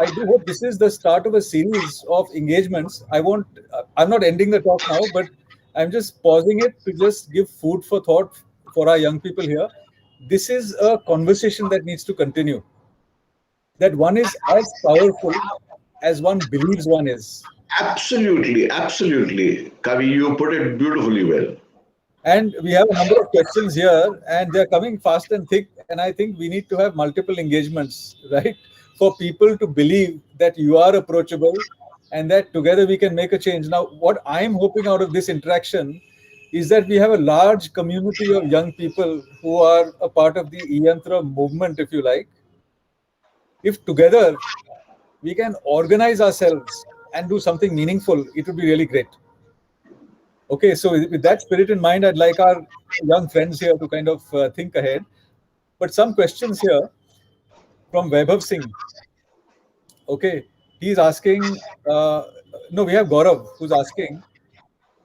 do hope this is the start of a series of engagements. I'm not ending the talk now, but I'm just pausing it to just give food for thought for our young people here. This is a conversation that needs to continue. That one is as powerful as one believes one is. Absolutely, absolutely. Kavi, you put it beautifully well. And we have a number of questions here, and they're coming fast and thick. And I think we need to have multiple engagements, right? For people to believe that you are approachable and that together we can make a change. Now, what I'm hoping out of this interaction is that we have a large community of young people who are a part of the e-Yantra movement, if you like. If together we can organize ourselves and do something meaningful, it would be really great. Okay, so with that spirit in mind, I'd like our young friends here to kind of think ahead. But some questions here from Vaibhav Singh. Okay, he's asking, no, we have Gaurav who's asking,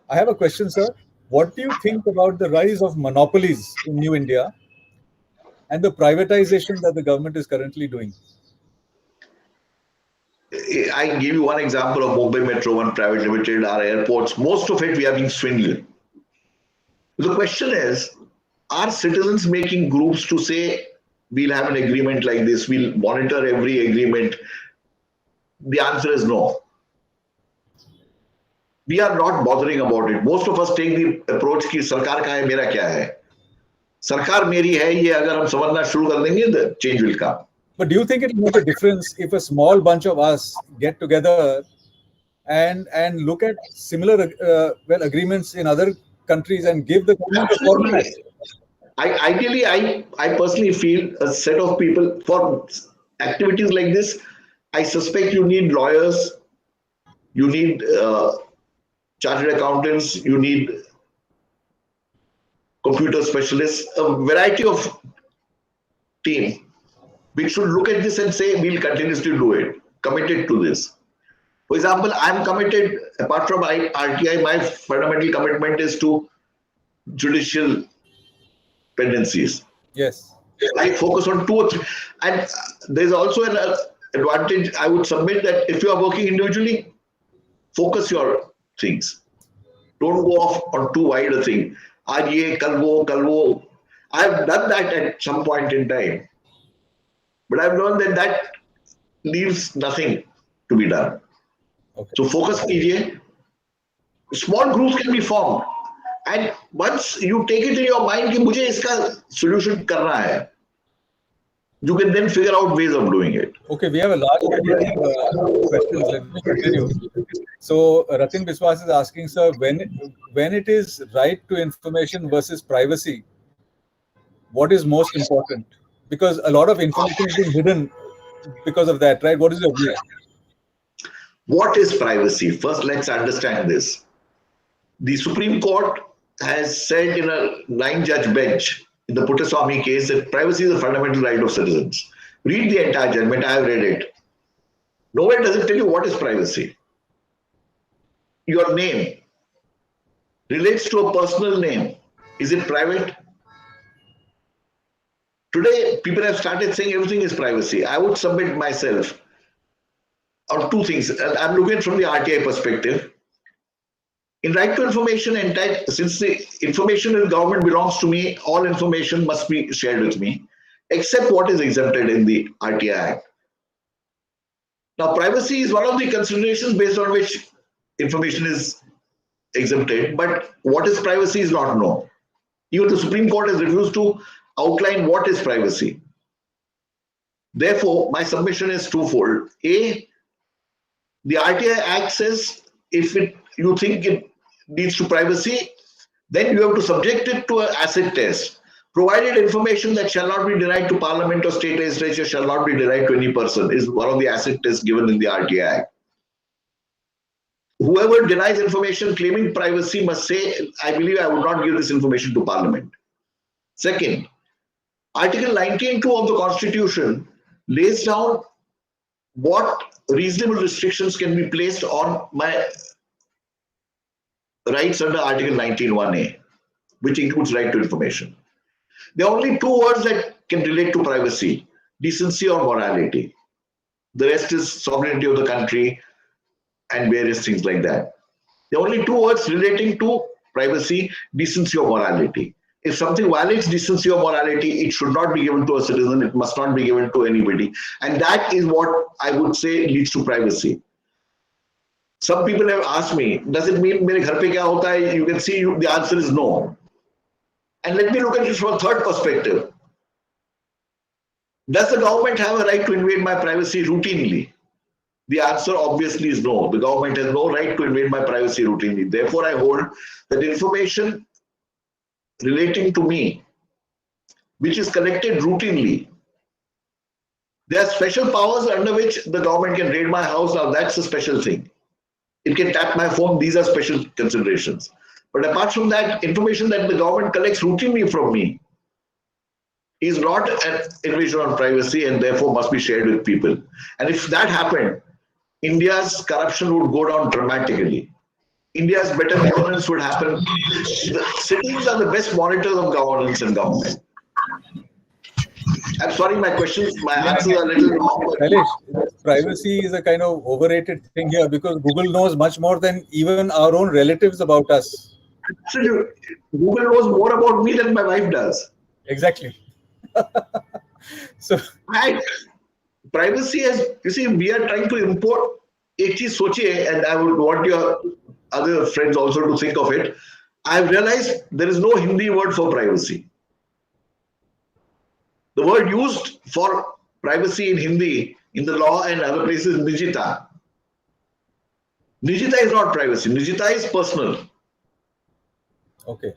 I have a question, sir. What do you think about the rise of monopolies in New India and the privatization that the government is currently doing? I give you one example of Mumbai Metro, one private limited, our airports. Most of it we are being swindled. The question is, are citizens making groups to say, we'll have an agreement like this, we'll monitor every agreement? The answer is no. We are not bothering about it. Most of us take the approach कि सरकार का है मेरा क्या है सरकार मेरी है ये अगर हम समझना शुरू कर देंगे the change will come. But do you think it will make a difference if a small bunch of us get together and look at similar agreements in other countries and give the government a format? Ideally, I personally feel a set of people for activities like this. I suspect you need lawyers, you need chartered accountants, you need computer specialists, a variety of team. We should look at this and say we'll continuously do it, committed to this. For example, I'm committed, apart from RTI, my fundamental commitment is to judicial pendencies. Yes. I focus on 2 or 3. And there's also an advantage. I would submit that if you are working individually, focus your things. Don't go off on too wide a thing. Aaj ye, kal wo. I've done that at some point in time. But I've learned that leaves nothing to be done. Okay. So focus कीजिए. Small groups can be formed. And once you take it in your mind कि मुझे इसका solution करना है, you can then figure out ways of doing it. Okay, we have a large number of questions. Let me continue. So Ratin Biswas is asking, sir, when it is right to information versus privacy, what is most important? Because a lot of information is being hidden because of that, right? What is your view? What is privacy? First, let's understand this. The Supreme Court has said in a 9-judge bench in the Puttaswamy case that privacy is a fundamental right of citizens. Read the entire judgment. I have read it. Nowhere does it tell you what is privacy. Your name relates to a personal name. Is it private? Today, people have started saying everything is privacy. I would submit myself on 2 things. I'm looking at from the RTI perspective. In right to information, since the information in government belongs to me, all information must be shared with me, except what is exempted in the RTI Act. Now, privacy is one of the considerations based on which information is exempted, but what is privacy is not known. Even the Supreme Court has refused to outline what is privacy. Therefore, my submission is twofold. A, the RTI Act says if you think it leads to privacy, then you have to subject it to an acid test. Provided information that shall not be denied to Parliament or state legislature shall not be denied to any person is one of the acid tests given in the RTI Act. Whoever denies information claiming privacy must say, I believe I would not give this information to Parliament. Second, Article 19(2) of the Constitution lays down what reasonable restrictions can be placed on my rights under Article 19(1)(a), which includes right to information. There are only 2 words that can relate to privacy: decency or morality. The rest is sovereignty of the country and various things like that. There are only 2 words relating to privacy, decency or morality. If something violates decency or morality, it should not be given to a citizen. It must not be given to anybody. And that is what I would say leads to privacy. Some people have asked me, does it mean mere ghar pe kya hota hai? You can see the answer is no. And let me look at it from a third perspective. Does the government have a right to invade my privacy routinely? The answer obviously is no. The government has no right to invade my privacy routinely. Therefore, I hold that information relating to me, which is collected routinely, there are special powers under which the government can raid my house. Now, that's a special thing. It can tap my phone. These are special considerations. But apart from that, information that the government collects routinely from me is not an invasion on privacy and therefore must be shared with people. And if that happened, India's corruption would go down dramatically. India's better governance would happen. The cities are the best monitors of governance and government. I'm sorry, my answers are a little long. Shailesh, privacy is a kind of overrated thing here because Google knows much more than even our own relatives about us. Absolutely. Google knows more about me than my wife does. Exactly. So, privacy is, you see, we are trying to import एक चीज सोचिए, and I would want your other friends also to think of it. I've realized there is no Hindi word for privacy. The word used for privacy in Hindi, in the law and other places, is nijita. Nijita is not privacy. Nijita is personal. Okay.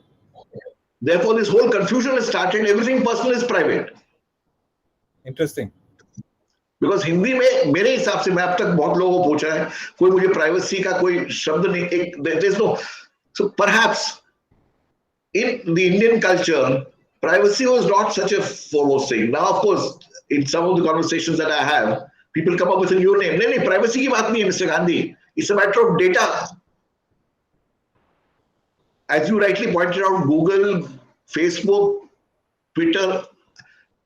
Therefore, this whole confusion has started. Everything personal is private. Interesting. Because Hindi में मेरे हिसाब से मैं अब तक बहुत लोगों को पूछा है, कोई मुझे प्राइवेसी का कोई शब्द नहीं, एक there is no. So perhaps in the Indian culture privacy was not such a foremost thing. Now, of course, in some of the conversations that I have, people come up with a new name. नहीं, privacy की बात नहीं है, Mr. Gandhi. It's a matter of data. As you rightly pointed out, Google, Facebook, Twitter,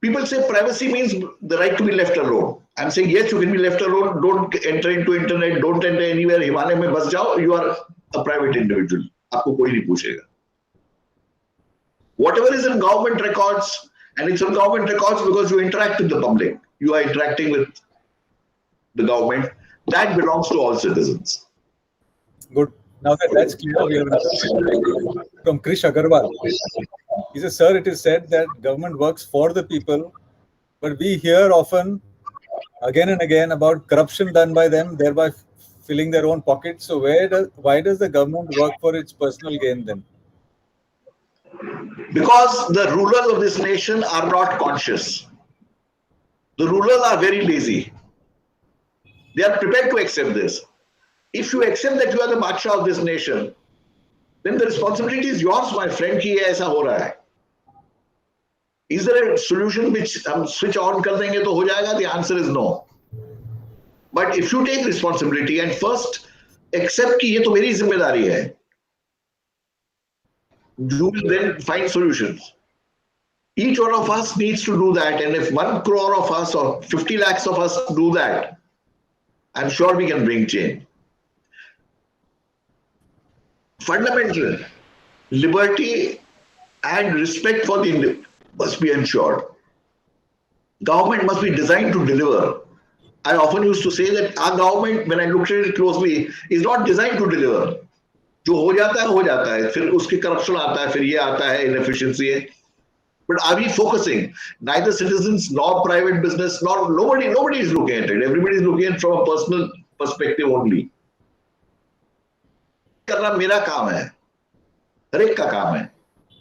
people say privacy means the right to be left alone. I'm saying, yes, you can be left alone. Don't enter into internet. Don't enter anywhere. Himalaya में बस जाओ. You are a private individual. आपको कोई नहीं पूछेगा. Whatever is in government records, and it's in government records because you interact with the public. You are interacting with the government. That belongs to all citizens. Good. Now that that's clear, we have another question from Krish Agarwal. He says, sir, it is said that government works for the people, but we hear often, again and again, about corruption done by them, thereby filling their own pockets. So why does the government work for its personal gain then? Because the rulers of this nation are not conscious. The rulers are very lazy. They are prepared to accept this. If you accept that you are the Badshah of this nation, then the responsibility is yours, my friend, कि ये ऐसा हो रहा है. Is there a solution which हम switch on कर देंगे तो हो जाएगा? The answer is no. But if you take responsibility and first accept कि ये तो मेरी जिम्मेदारी है, you will then find solutions. Each one of us needs to do that, and if 1 crore of us or 50 lakhs of us do that, I'm sure we can bring change. Fundamental liberty and respect for the individual must be ensured. Government must be designed to deliver. I often used to say that our government, when I looked at it closely, is not designed to deliver. जो हो जाता है, फिर उसकी corruption आता है, फिर ये आता है, इनएफिशिएंसी है. But are we focusing? Neither citizens nor private business, nor nobody is looking at it. Everybody is looking at it from a personal perspective only. करना मेरा काम है, हर एक का काम है.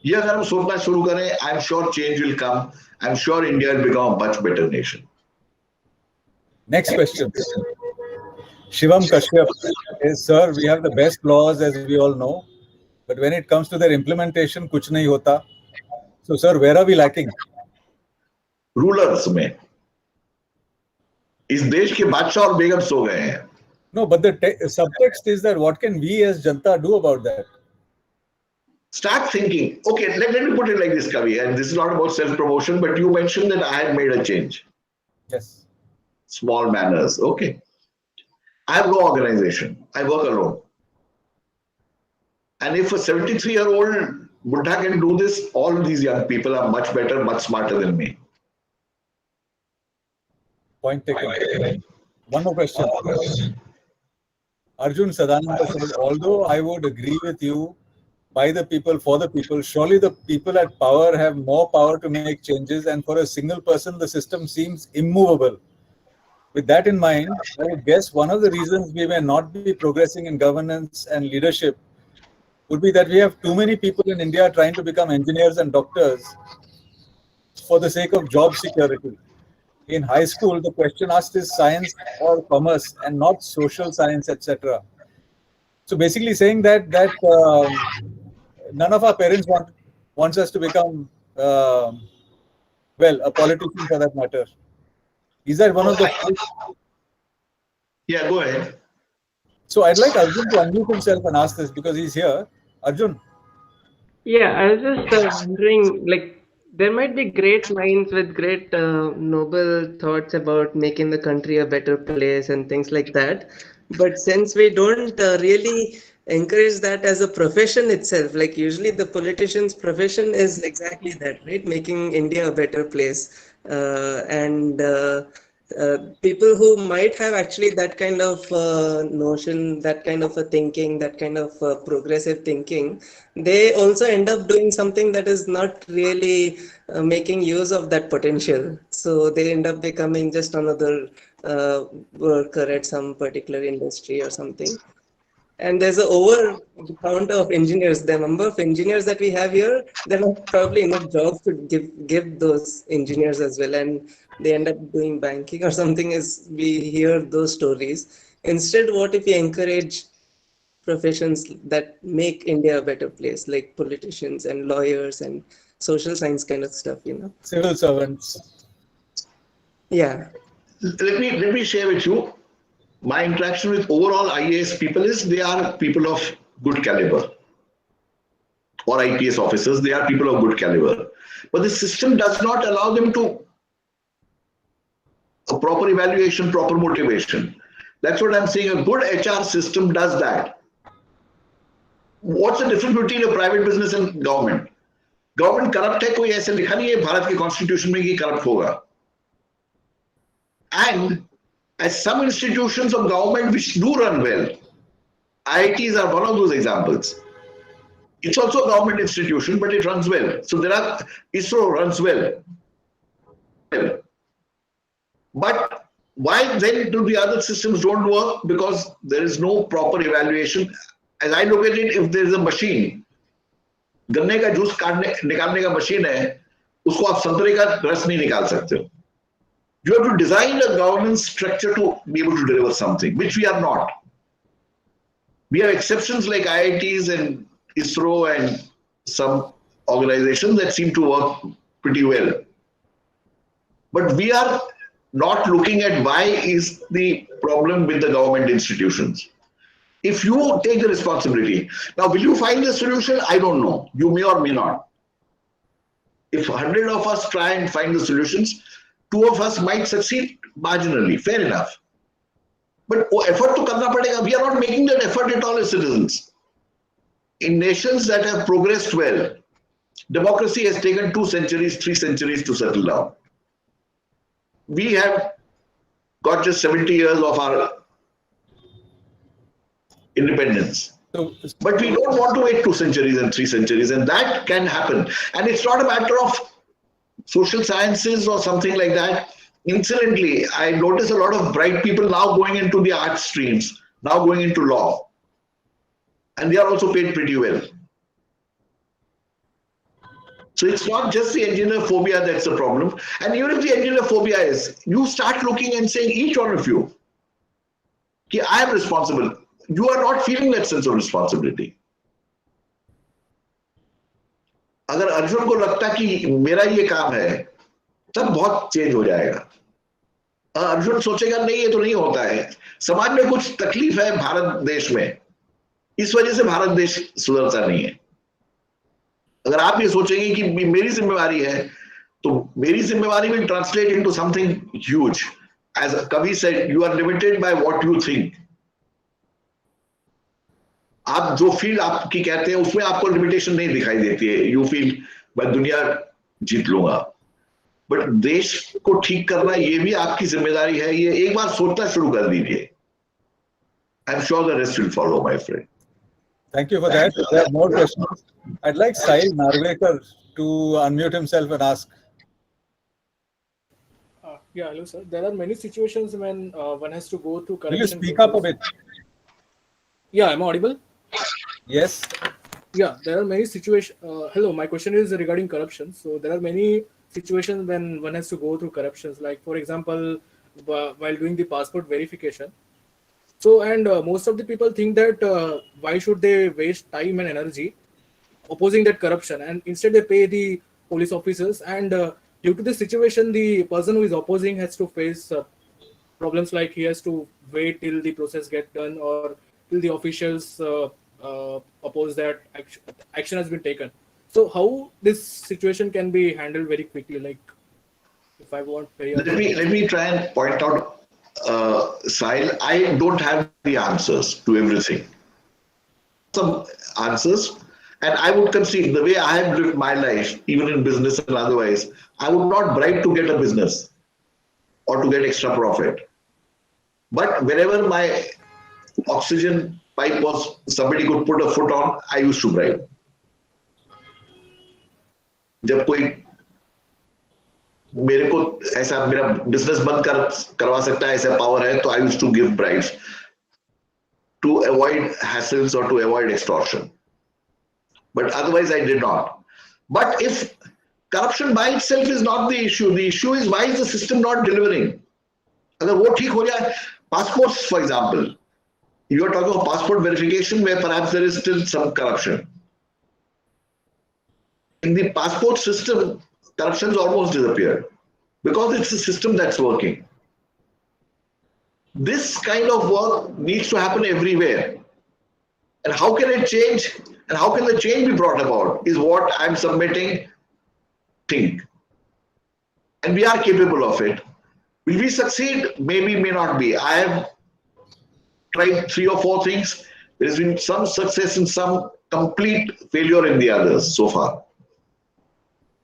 ये अगर हम सोचना शुरू करें, I'm sure change will come. I'm sure India will become a much better nation. Next question. Shivam Kashyap is, sir, we have the best laws as we all know, but when it comes to their implementation, कुछ नहीं होता. So, sir, where are we lacking? Rulers में इस देश के बादशाह और बेगम सो गए हैं. No, but the subtext is that what can we as Janta do about that? Start thinking. Okay, let me put it like this, Kavi, and this is not about self-promotion, but you mentioned that I had made a change. Yes. Small manners. Okay. I have no organization. I work alone. And if a 73-year-old Buddha can do this, all these young people are much better, much smarter than me. Point taken. One more question. Arjun Sadananda said, although I would agree with you, by the people, for the people, surely the people at power have more power to make changes, and for a single person, the system seems immovable. With that in mind, I would guess one of the reasons we may not be progressing in governance and leadership would be that we have too many people in India trying to become engineers and doctors for the sake of job security. In high school, the question asked is science or commerce and not social science, etc. So basically saying that none of our parents wants us to become well, a politician for that matter. Is that one of the Yeah, go ahead. So I'd like Arjun to unmute himself and ask this because he's here. Arjun. Yeah, I was just wondering, like, there might be great minds with great noble thoughts about making the country a better place and things like that. But since we don't really encourage that as a profession itself, like usually the politician's profession is exactly that, right? Making India a better place. People who might have actually that kind of notion, that kind of a thinking, that kind of progressive thinking, they also end up doing something that is not really making use of that potential. So they end up becoming just another worker at some particular industry or something. And there's an over count of engineers. The number of engineers that we have here, there are probably enough jobs to give those engineers as well. And they end up doing banking or something as we hear those stories. Instead, what if we encourage professions that make India a better place, like politicians and lawyers and social science kind of stuff, Civil servants. Yeah. Let me share with you my interaction with overall IAS people is they are people of good caliber, or IPS officers, they are people of good caliber. But the system does not allow them to a proper evaluation, proper motivation. That's what I'm saying. A good HR system does that. What's the difference between a private business and government? Government corrupt है, कोई ऐसे लिखा नहीं है भारत के constitution में कि corrupt होगा. And as some institutions of government which do run well, IITs are one of those examples. It's also a government institution, but it runs well. So ISRO runs well. But why then do the other systems don't work? Because there is no proper evaluation. As I look at it, if there is a machine, गन्ने का juice निकालने का machine है, उसको आप संतरे का रस नहीं निकाल सकते हो. You have to design a governance structure to be able to deliver something, which we are not. We have exceptions like IITs and ISRO and some organizations that seem to work pretty well. But we are not looking at why is the problem with the government institutions. If you take the responsibility, now will you find the solution? I don't know. You may or may not. If 100 of us try and find the solutions, 2 of us might succeed marginally, fair enough. But effort to karna padega. We are not making that effort at all as citizens. In nations that have progressed well, democracy has taken 2 centuries, 3 centuries to settle down. We have got just 70 years of our independence. But we don't want to wait 2 centuries and 3 centuries, and that can happen. And it's not a matter of social sciences or something like that. Incidentally, I notice a lot of bright people now going into the art streams, now going into law. And they are also paid pretty well. So it's not just the engineer phobia that's the problem. And even if the engineer phobia is, you start looking and saying, each one of you, I am responsible. You are not feeling that sense of responsibility. अगर अर्जुन को लगता कि मेरा ये काम है, तब बहुत चेंज हो जाएगा. अर्जुन सोचेगा नहीं ये तो नहीं होता है. समाज में कुछ तकलीफ है भारत देश में, इस वजह से भारत देश सुधरता नहीं है. अगर आप ये सोचेंगे कि मेरी जिम्मेवारी है, तो मेरी जिम्मेवारी will translate into something huge. As Kavi said, you are limited by what you think. आप जो फील्ड आपकी कहते हैं उसमें आपको लिमिटेशन नहीं दिखाई देती है, यू फील मैं दुनिया जीत लूंगा, बट देश को ठीक करना ये भी आपकी जिम्मेदारी है, ये एक बार सोचना शुरू कर दीजिए. I am sure the rest will follow my friend. Thank you for that. There are more questions. I'd like Sahil Narvekar to unmute himself and ask. Yeah, hello, sir. There are many situations when one has to go through Will you correction speak up a process. bit? Yeah, am I audible? Yes. Yeah, there are many situations. Hello, my question is regarding corruption. So there are many situations when one has to go through corruptions. Like, for example, while doing the passport verification. So, and most of the people think that why should they waste time and energy opposing that corruption, and instead they pay the police officers, and due to this situation the person who is opposing has to face problems like he has to wait till the process get done or till the officials oppose that action has been taken. So how this situation can be handled very quickly, like if I want very Let me try and point out, Sahil, I don't have the answers to everything. Some answers, and I would concede the way I have lived my life, even in business and otherwise, I would not bribe to get a business or to get extra profit. But wherever my oxygen pipe was, somebody could put a foot on, I used to bribe. जब कोई मेरे को ऐसा मेरा business बंद करवा सकता है, ऐसा पावर है, तो I used to give bribes to avoid hassles or to avoid extortion. But otherwise I did not. But if corruption by itself is not the issue is why is the system not delivering? अगर वो ठीक हो जाए, passports for example, you are talking of passport verification where perhaps there is still some corruption. In the passport system, corruption's almost disappeared because it's a system that's working. This kind of work needs to happen everywhere. And how can it change? And how can the change be brought about is what I'm submitting. Think. And we are capable of it. Will we succeed? Maybe, may not be. I have tried 3 or 4 things. There's been some success and some complete failure in the others so far.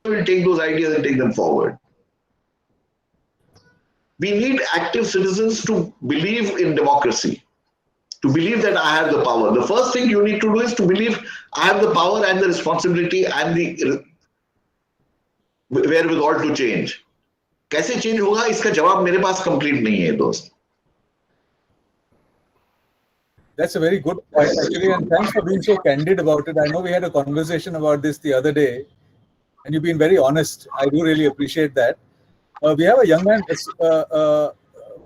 We will take those ideas and take them forward. We need active citizens to believe in democracy, to believe that I have the power. The first thing you need to do is to believe I have the power and the responsibility and the wherewithal to change. कैसे change होगा इसका जवाब मेरे पास complete नहीं है दोस्त. That's a very good point actually, and thanks for being so candid about it. I know we had a conversation about this the other day, and you've been very honest. I do really appreciate that. We have a young man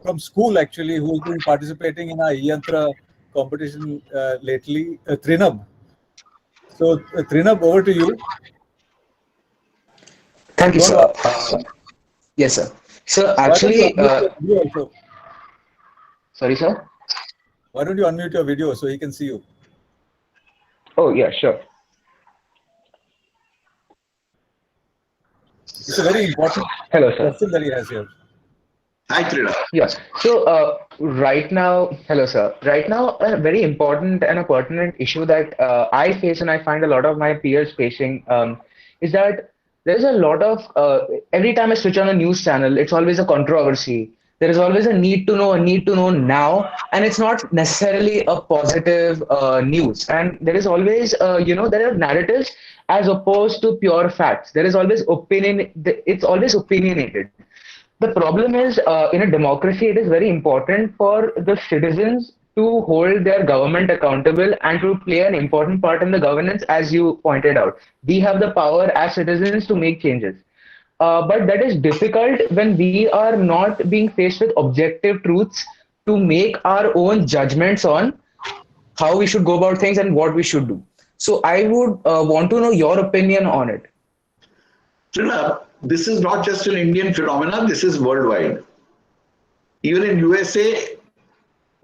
from school actually who's been participating in our e-Yantra competition lately, Trinab. So Trinab, over to you. Thank you, sir. Yes, sir. So actually, sorry, sir. Why don't you unmute your video so he can see you? Oh, yeah, sure. It's a very important question that he has here. Hi, Trina. Yes. So right now, hello, sir. Right now, a very important and a pertinent issue that I face and I find a lot of my peers facing is that there's a lot of, every time I switch on a news channel, it's always a controversy. There is always a need to know now, and it's not necessarily a positive news. And there is always, there are narratives as opposed to pure facts. There is always opinion. It's always opinionated. The problem is, in a democracy, it is very important for the citizens to hold their government accountable and to play an important part in the governance, as you pointed out. We have the power as citizens to make changes. But that is difficult when we are not being faced with objective truths to make our own judgments on how we should go about things and what we should do. So I would want to know your opinion on it. Trina, this is not just an Indian phenomenon, this is worldwide. Even in USA,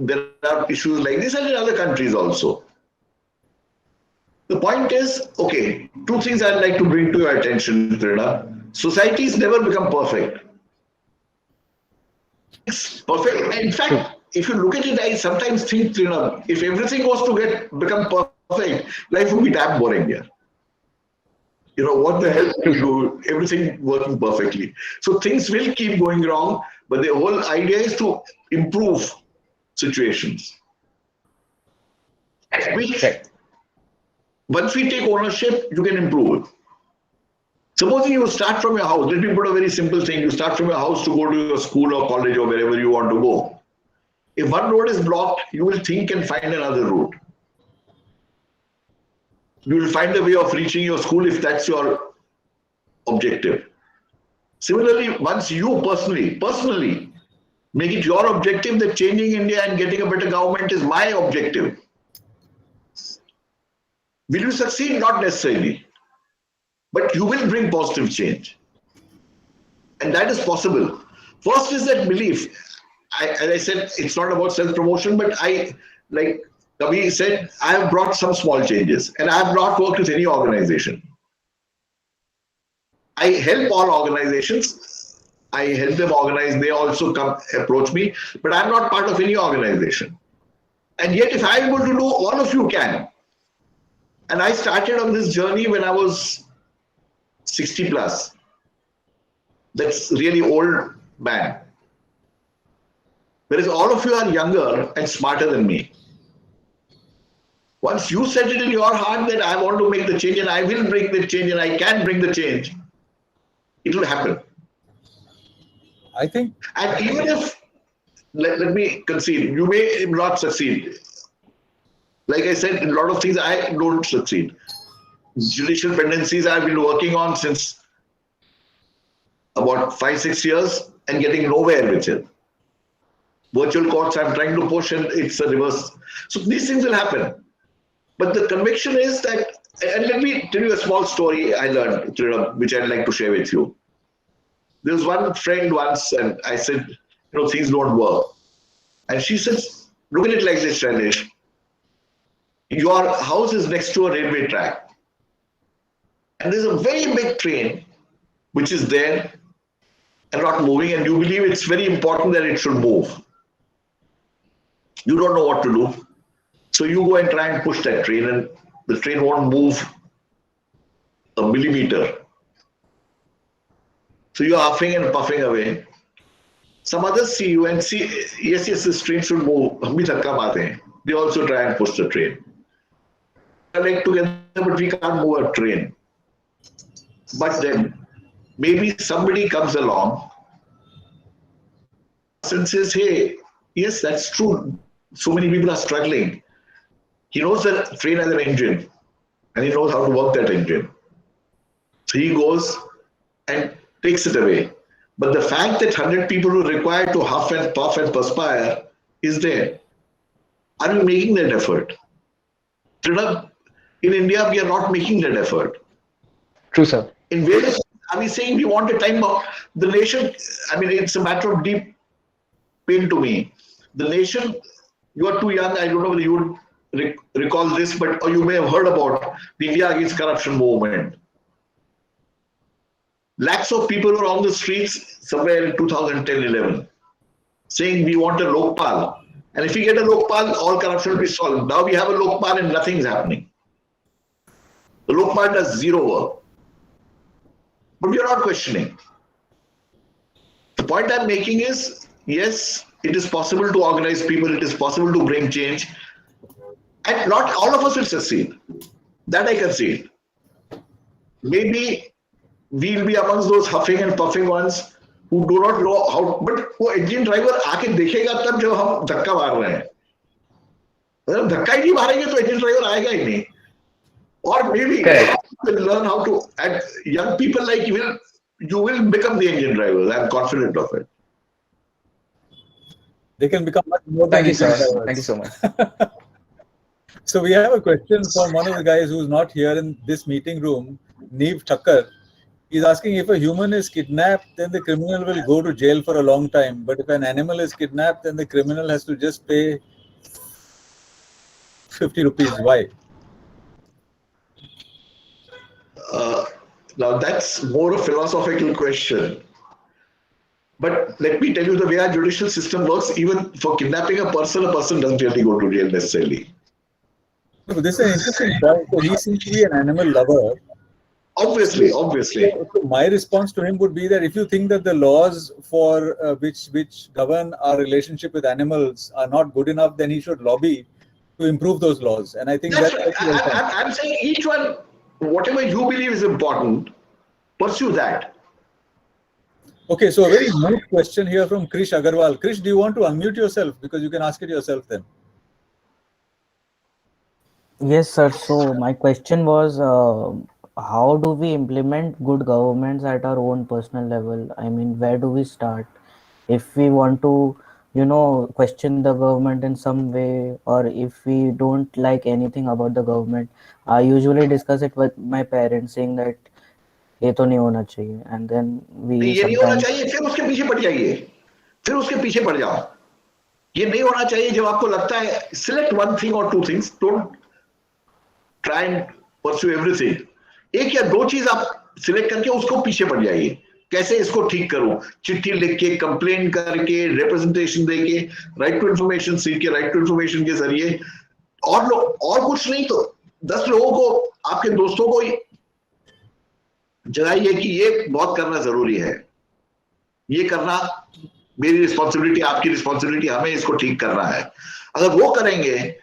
there are issues like this, and in other countries also. The point is, okay, 2 things I'd like to bring to your attention, Trina. Societies never become perfect. It's perfect. In fact, if you look at it, I sometimes think, if everything was to become perfect, life would be damn boring here. What the hell do you do? Everything working perfectly. So things will keep going wrong, but the whole idea is to improve situations. Which, once we take ownership, you can improve it. Supposing you start from your house, let me put a very simple thing. You start from your house to go to your school or college or wherever you want to go. If one road is blocked, you will think and find another route. You will find a way of reaching your school if that's your objective. Similarly, once you personally make it your objective that changing India and getting a better government is my objective. Will you succeed? Not necessarily. But you will bring positive change. And that is possible. First is that belief. As I said, it's not about self-promotion, but like Kavi said, I have brought some small changes and I have not worked with any organization. I help all organizations. I help them organize. They also come approach me, but I'm not part of any organization. And yet, if I'm going to do, all of you can. And I started on this journey when I was 60 plus. That's really old man. Whereas all of you are younger and smarter than me. Once you set it in your heart that I want to make the change and I will bring the change and I can bring the change, it will happen. I think. And even if, let me concede, you may not succeed. Like I said, in a lot of things I don't succeed. Judicial pendencies I've been working on since about 5-6 years and getting nowhere with it. Virtual courts I'm trying to push and it's a reverse. So these things will happen. But the conviction is that, and let me tell you a small story I learned, which I'd like to share with you. There was one friend once and I said, things don't work. And she says, look at it like this, Shailesh. Your house is next to a railway track. And there's a very big train which is there and not moving, and you believe it's very important that it should move. You don't know what to do. So you go and try and push that train, and the train won't move a millimeter. So you're huffing and puffing away. Some others see you and see, yes, this train should move. They also try and push the train. They're like together, but we can't move a train. But then maybe somebody comes along and says, hey, yes, that's true. So many people are struggling. He knows that train has an engine and he knows how to work that engine. So he goes and takes it away. But the fact that 100 people were required to huff and puff and perspire is there. Are we making that effort? In India, we are not making that effort. True, sir. In various, are we saying we want a time bomb? The nation, it's a matter of deep pain to me. The nation, you are too young, I don't know whether you would recall this, or you may have heard about the India Against Corruption movement. Lakhs of people were on the streets somewhere in 2010-11 saying we want a Lokpal. And if we get a Lokpal, all corruption will be solved. Now we have a Lokpal and nothing's happening. The Lokpal does zero work. But we are not questioning. The point I'm making is, yes, it is possible to organize people, it is possible to bring change. And not all of us will succeed. That I concede. Maybe we'll be amongst those huffing and puffing ones who do not know how, but वो engine driver आके देखेगा तब जब हम धक्का मार रहे हैं. अगर धक्का ही नहीं मारेंगे तो engine driver आएगा ही नहीं. Or maybe you will learn how to, and young people like you will become the engine drivers. I'm confident of it. They can become much more. Thank you, sir. Thank you so much. So we have a question from one of the guys who's not here in this meeting room, Neev Thakkar. He's asking, if a human is kidnapped, then the criminal will go to jail for a long time. But if an animal is kidnapped, then the criminal has to just pay 50 rupees. Why? Now that's more a philosophical question. But let me tell you, the way our judicial system works, even for kidnapping a person doesn't really go to jail necessarily. No, this is an interesting point. So he seems to be an animal lover. Obviously. So my response to him would be that if you think that the laws for which govern our relationship with animals are not good enough, then he should lobby to improve those laws. And I think That's that's right. I'm saying each one, whatever you believe is important, pursue that. okay. So a very moot question here from Krish Agarwal. Krish, do you want to unmute yourself? Because you can ask it yourself then. Yes, sir. So my question was, how do we implement good governments at our own personal level? I mean, where do we start? If we want to, question the government in some way, or if we don't like anything about the government, I usually discuss it with my parents, saying that ये तो नहीं होना चाहिए, and then we ये नहीं होना sometimes. चाहिए, फिर उसके पीछे पड़ जाइए, फिर उसके पीछे पड़ जाओ. ये नहीं होना चाहिए. जब आपको लगता है, select one thing or two things. Don't try and pursue everything. एक या दो चीज आप सिलेक्ट करके उसको पीछे पड़ जाइए. कैसे इसको ठीक करूं? चिट्ठी लिख के, कंप्लेन करके, रिप्रेजेंटेशन देके, राइट टू इन्फॉर्मेशन सीख के, राइट टू इन्फॉर्मेशन के जरिए, और कुछ नहीं तो 10 लोगों को, आपके दोस्तों को जगाइए कि ये बहुत करना जरूरी है. ये करना मेरी रिस्पॉन्सिबिलिटी, आपकी रिस्पॉन्सिबिलिटी, हमें इसको ठीक करना है. अगर वो करेंगे,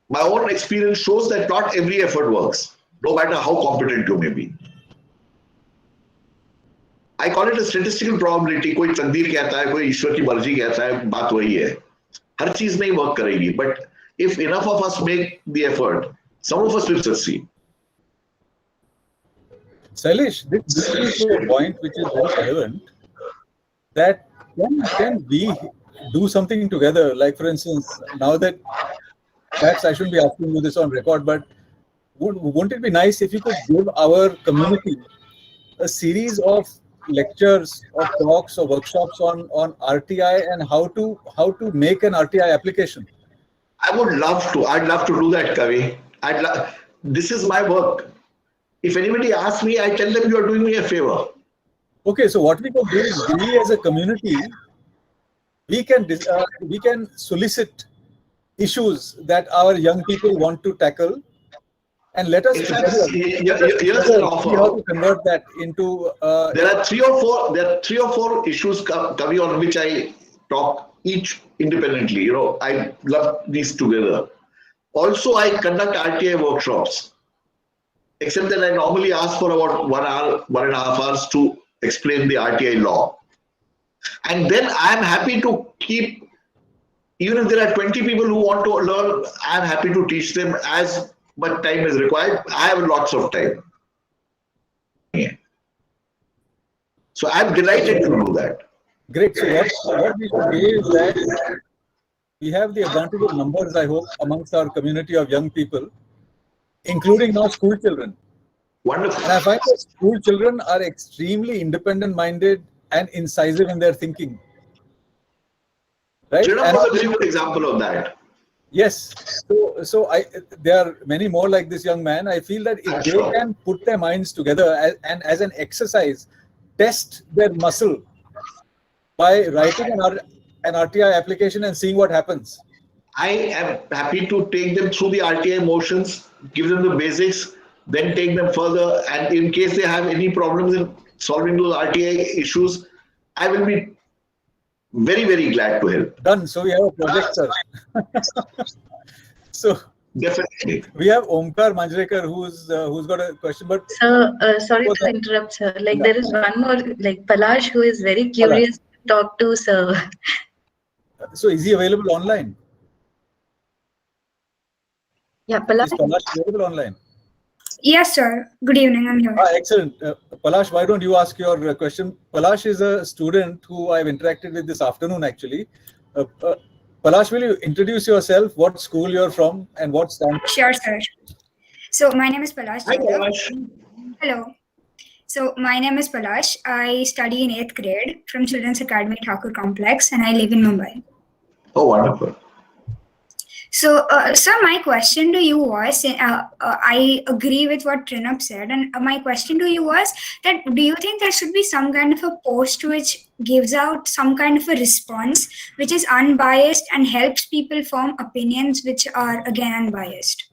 my own experience shows that not every effort works, no matter how competent you may be. I call it a statistical probability. कोई तकदीर कहता है, कोई ईश्वर की मर्जी कहता है, बात वही है. हर चीज नहीं वर्क करेगी, but if enough of us make the effort, some of us will succeed. Shailesh, this is a point which is very relevant, that can we do something together? Like, for instance, now that perhaps I shouldn't be asking you this on record, but wouldn't it be nice if you could give our community a series of lectures or talks or workshops on RTI and how to make an RTI application? I would love to. I'd love to do that, Kavi. This is my work. If anybody asks me, I tell them you are doing me a favor. Okay, so what we can do is, we as a community, we can solicit issues that our young people want to tackle, and let us here's an offer. See how to convert that into. There are three or four issues, Kavi, on which I talk, each independently. I love these together. Also, I conduct RTI workshops, except that I normally ask for about 1 hour, 1.5 hours to explain the RTI law. And then I'm happy to keep, even if there are 20 people who want to learn, I'm happy to teach them as much time is required. I have lots of time. Yeah. So I'm delighted to do that. Great. So what we should do is that we have the advantage of numbers, I hope, amongst our community of young people, including now school children. Wonderful. And I find that school children are extremely independent-minded and incisive in their thinking. Right? Sridhar was a very good example of that. Yes. So there are many more like this young man. I feel that if they can put their minds together and as an exercise, test their muscle by writing an RTI application and seeing what happens. I am happy to take them through the RTI motions, give them the basics, then take them further. And in case they have any problems in solving those RTI issues, I will be very, very glad to help. Done. So we have a project, sir. So definitely we have Omkar Manjrekar who's got a question. But sorry to interrupt, sir. Like there is one more, like Palash, who is very curious to talk to sir. So is he available online? Yeah, Palash. Is Palash available online? Yes, sir. Good evening. I'm here. Excellent. Palash, why don't you ask your question? Palash is a student who I've interacted with this afternoon, actually. Palash, will you introduce yourself, what school you're from, and what stand? Sure, sir. So my name is Palash. Hi, Palash. Hello. So my name is Palash. I study in 8th grade from Children's Academy Thakur Complex, and I live in Mumbai. Oh, wonderful. So, sir, my question to you was, I agree with what Trinap said, and my question to you was that do you think there should be some kind of a post which gives out some kind of a response which is unbiased and helps people form opinions which are again unbiased?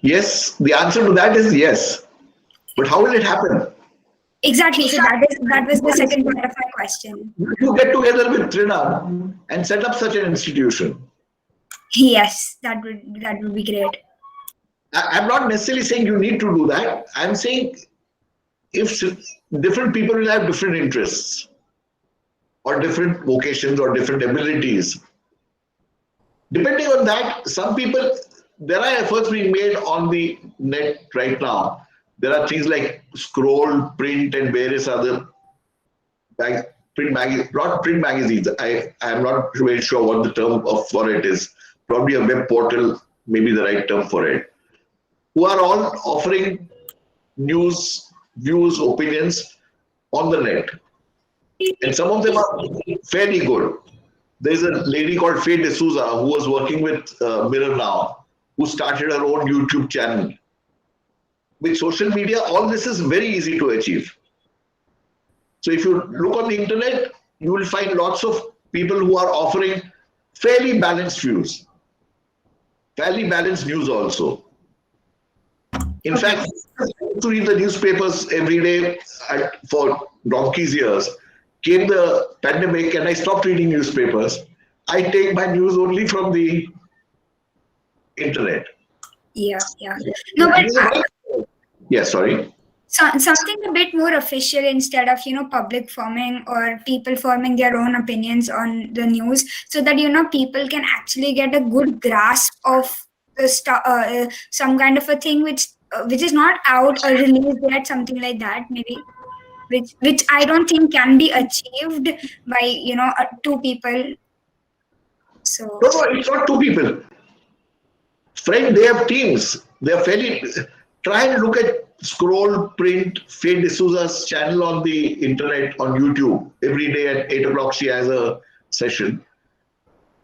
Yes, the answer to that is yes. But how will it happen? Exactly. So that was the second part of my question. You get together with Trina and set up such an institution. Yes, that would be great. I'm not necessarily saying you need to do that. I'm saying if different people will have different interests or different vocations or different abilities. Depending on that, some people, there are efforts being made on the net right now. There are things like Scroll, Print, and various other print magazines. I am not very sure what the term for it is. Probably a web portal, maybe the right term for it. Who are all offering news, views, opinions on the net. And some of them are fairly good. There's a lady called Faye D'Souza who was working with Mirror Now, who started her own YouTube channel. With social media, all this is very easy to achieve. So if you look on the internet, you will find lots of people who are offering fairly balanced views, fairly balanced news also. In fact, I used to read the newspapers every day for donkey's years. Came the pandemic and I stopped reading newspapers. I take my news only from the internet. Yeah. No, but yeah, sorry. Something a bit more official instead of public forming or people forming their own opinions on the news, so that people can actually get a good grasp of the some kind of a thing which is not out or released yet, something like that maybe, which I don't think can be achieved by two people. So no, it's not two people. Friend, they have teams. They are fairly. Try and look at Scroll, Print, Faye D'Souza's channel on the internet on YouTube. Every day at 8 o'clock she has a session.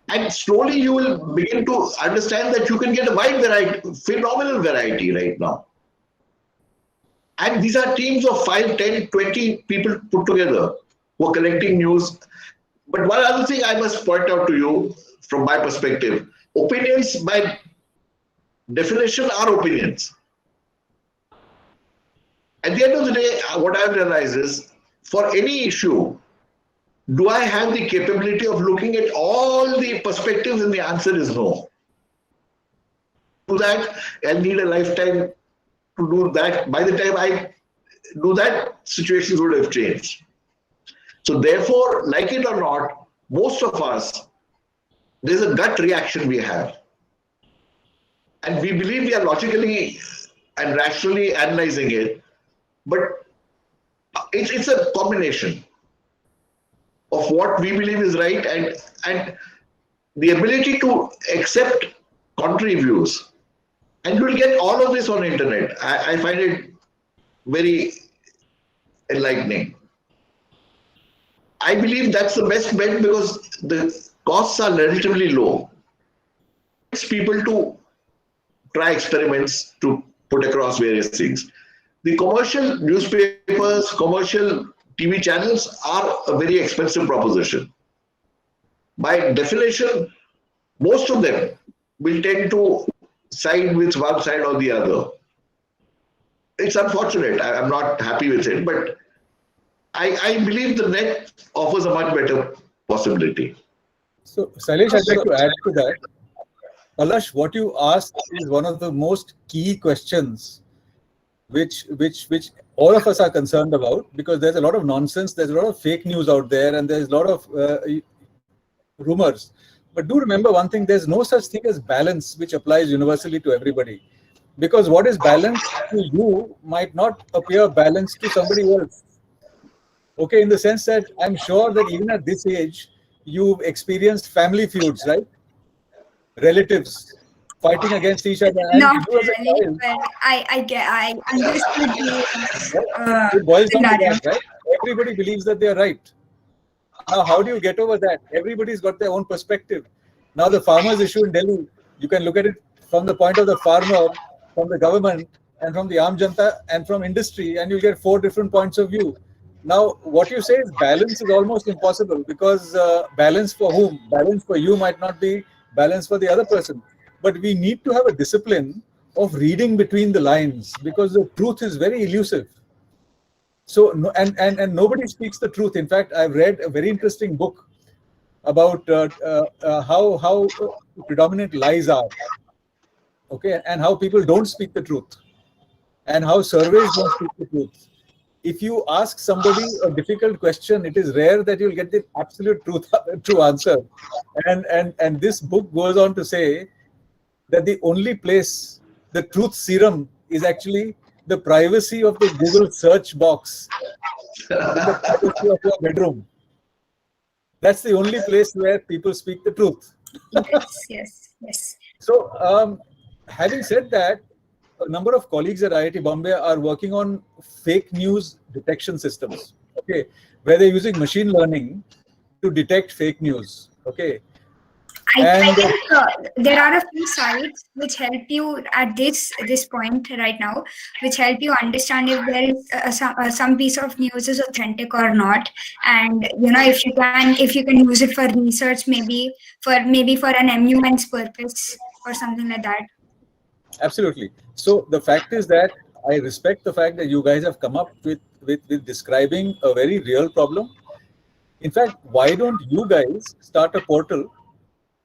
And slowly you will begin to understand that you can get a wide variety, phenomenal variety right now. And these are teams of 5, 10, 20 people put together who are collecting news. But one other thing I must point out to you from my perspective, opinions by definition are opinions. At the end of the day, what I've realized is, for any issue, do I have the capability of looking at all the perspectives? And the answer is no. To that, I'll need a lifetime to do that. By the time I do that, situations would have changed. So therefore, like it or not, most of us, there's a gut reaction we have. And we believe we are logically and rationally analyzing it. But it's a combination of what we believe is right and the ability to accept contrary views. And you will get all of this on the internet. I find it very enlightening. I believe that's the best bet because the costs are relatively low. It's people to try experiments to put across various things. The commercial newspapers, commercial TV channels are a very expensive proposition. By definition, most of them will tend to side with one side or the other. It's unfortunate. I'm not happy with it, but I believe the net offers a much better possibility. So, Shailesh, I'd like to add to that. Palash, what you asked is one of the most key questions which all of us are concerned about, because there's a lot of nonsense, there's a lot of fake news out there, and there's a lot of rumors. But do remember one thing, there's no such thing as balance which applies universally to everybody. Because what is balanced to you might not appear balanced to somebody else. Okay, in the sense that I'm sure that even at this age, you've experienced family feuds, right? Relatives fighting against each other. And not really, but I understood you. It boils down to that, right? Everybody believes that they're right. Now, how do you get over that? Everybody's got their own perspective. Now the farmers' issue in Delhi, you can look at it from the point of the farmer, from the government, and from the Aam Janta, and from industry, and you'll get 4 different points of view. Now, what you say is balance is almost impossible, because balance for whom? Balance for you might not be balance for the other person. But we need to have a discipline of reading between the lines, because the truth is very elusive. So, and nobody speaks the truth. In fact, I've read a very interesting book about how predominant lies are, okay, and how people don't speak the truth, and how surveys don't speak the truth. If you ask somebody a difficult question, it is rare that you'll get the absolute true answer. And this book goes on to say that the only place, the truth serum, is actually the privacy of the Google search box in the privacy of your bedroom. That's the only place where people speak the truth. Yes. So, having said that, a number of colleagues at IIT Bombay are working on fake news detection systems, okay, where they're using machine learning to detect fake news, okay. I think there are a few sites which help you at this point right now, which help you understand if there is some piece of news is authentic or not, and if you can use it for research, maybe for an MUN's purpose or something like that. Absolutely. So the fact is that I respect the fact that you guys have come up with describing a very real problem. In fact, why don't you guys start a portal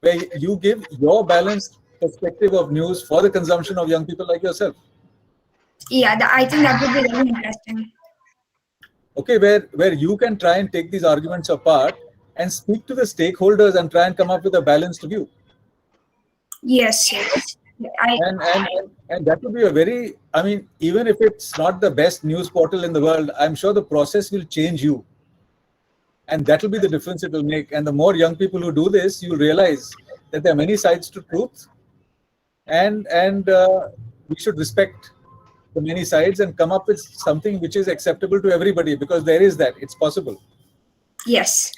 where you give your balanced perspective of news for the consumption of young people like yourself? Yeah, I think that would be really interesting. Okay, where you can try and take these arguments apart and speak to the stakeholders and try and come up with a balanced view. Yes. And that would be a very, I mean, even if it's not the best news portal in the world, I'm sure the process will change you. And that will be the difference it will make. And the more young people who do this, you'll realize that there are many sides to truth. And we should respect the many sides and come up with something which is acceptable to everybody, because there is that. It's possible. Yes,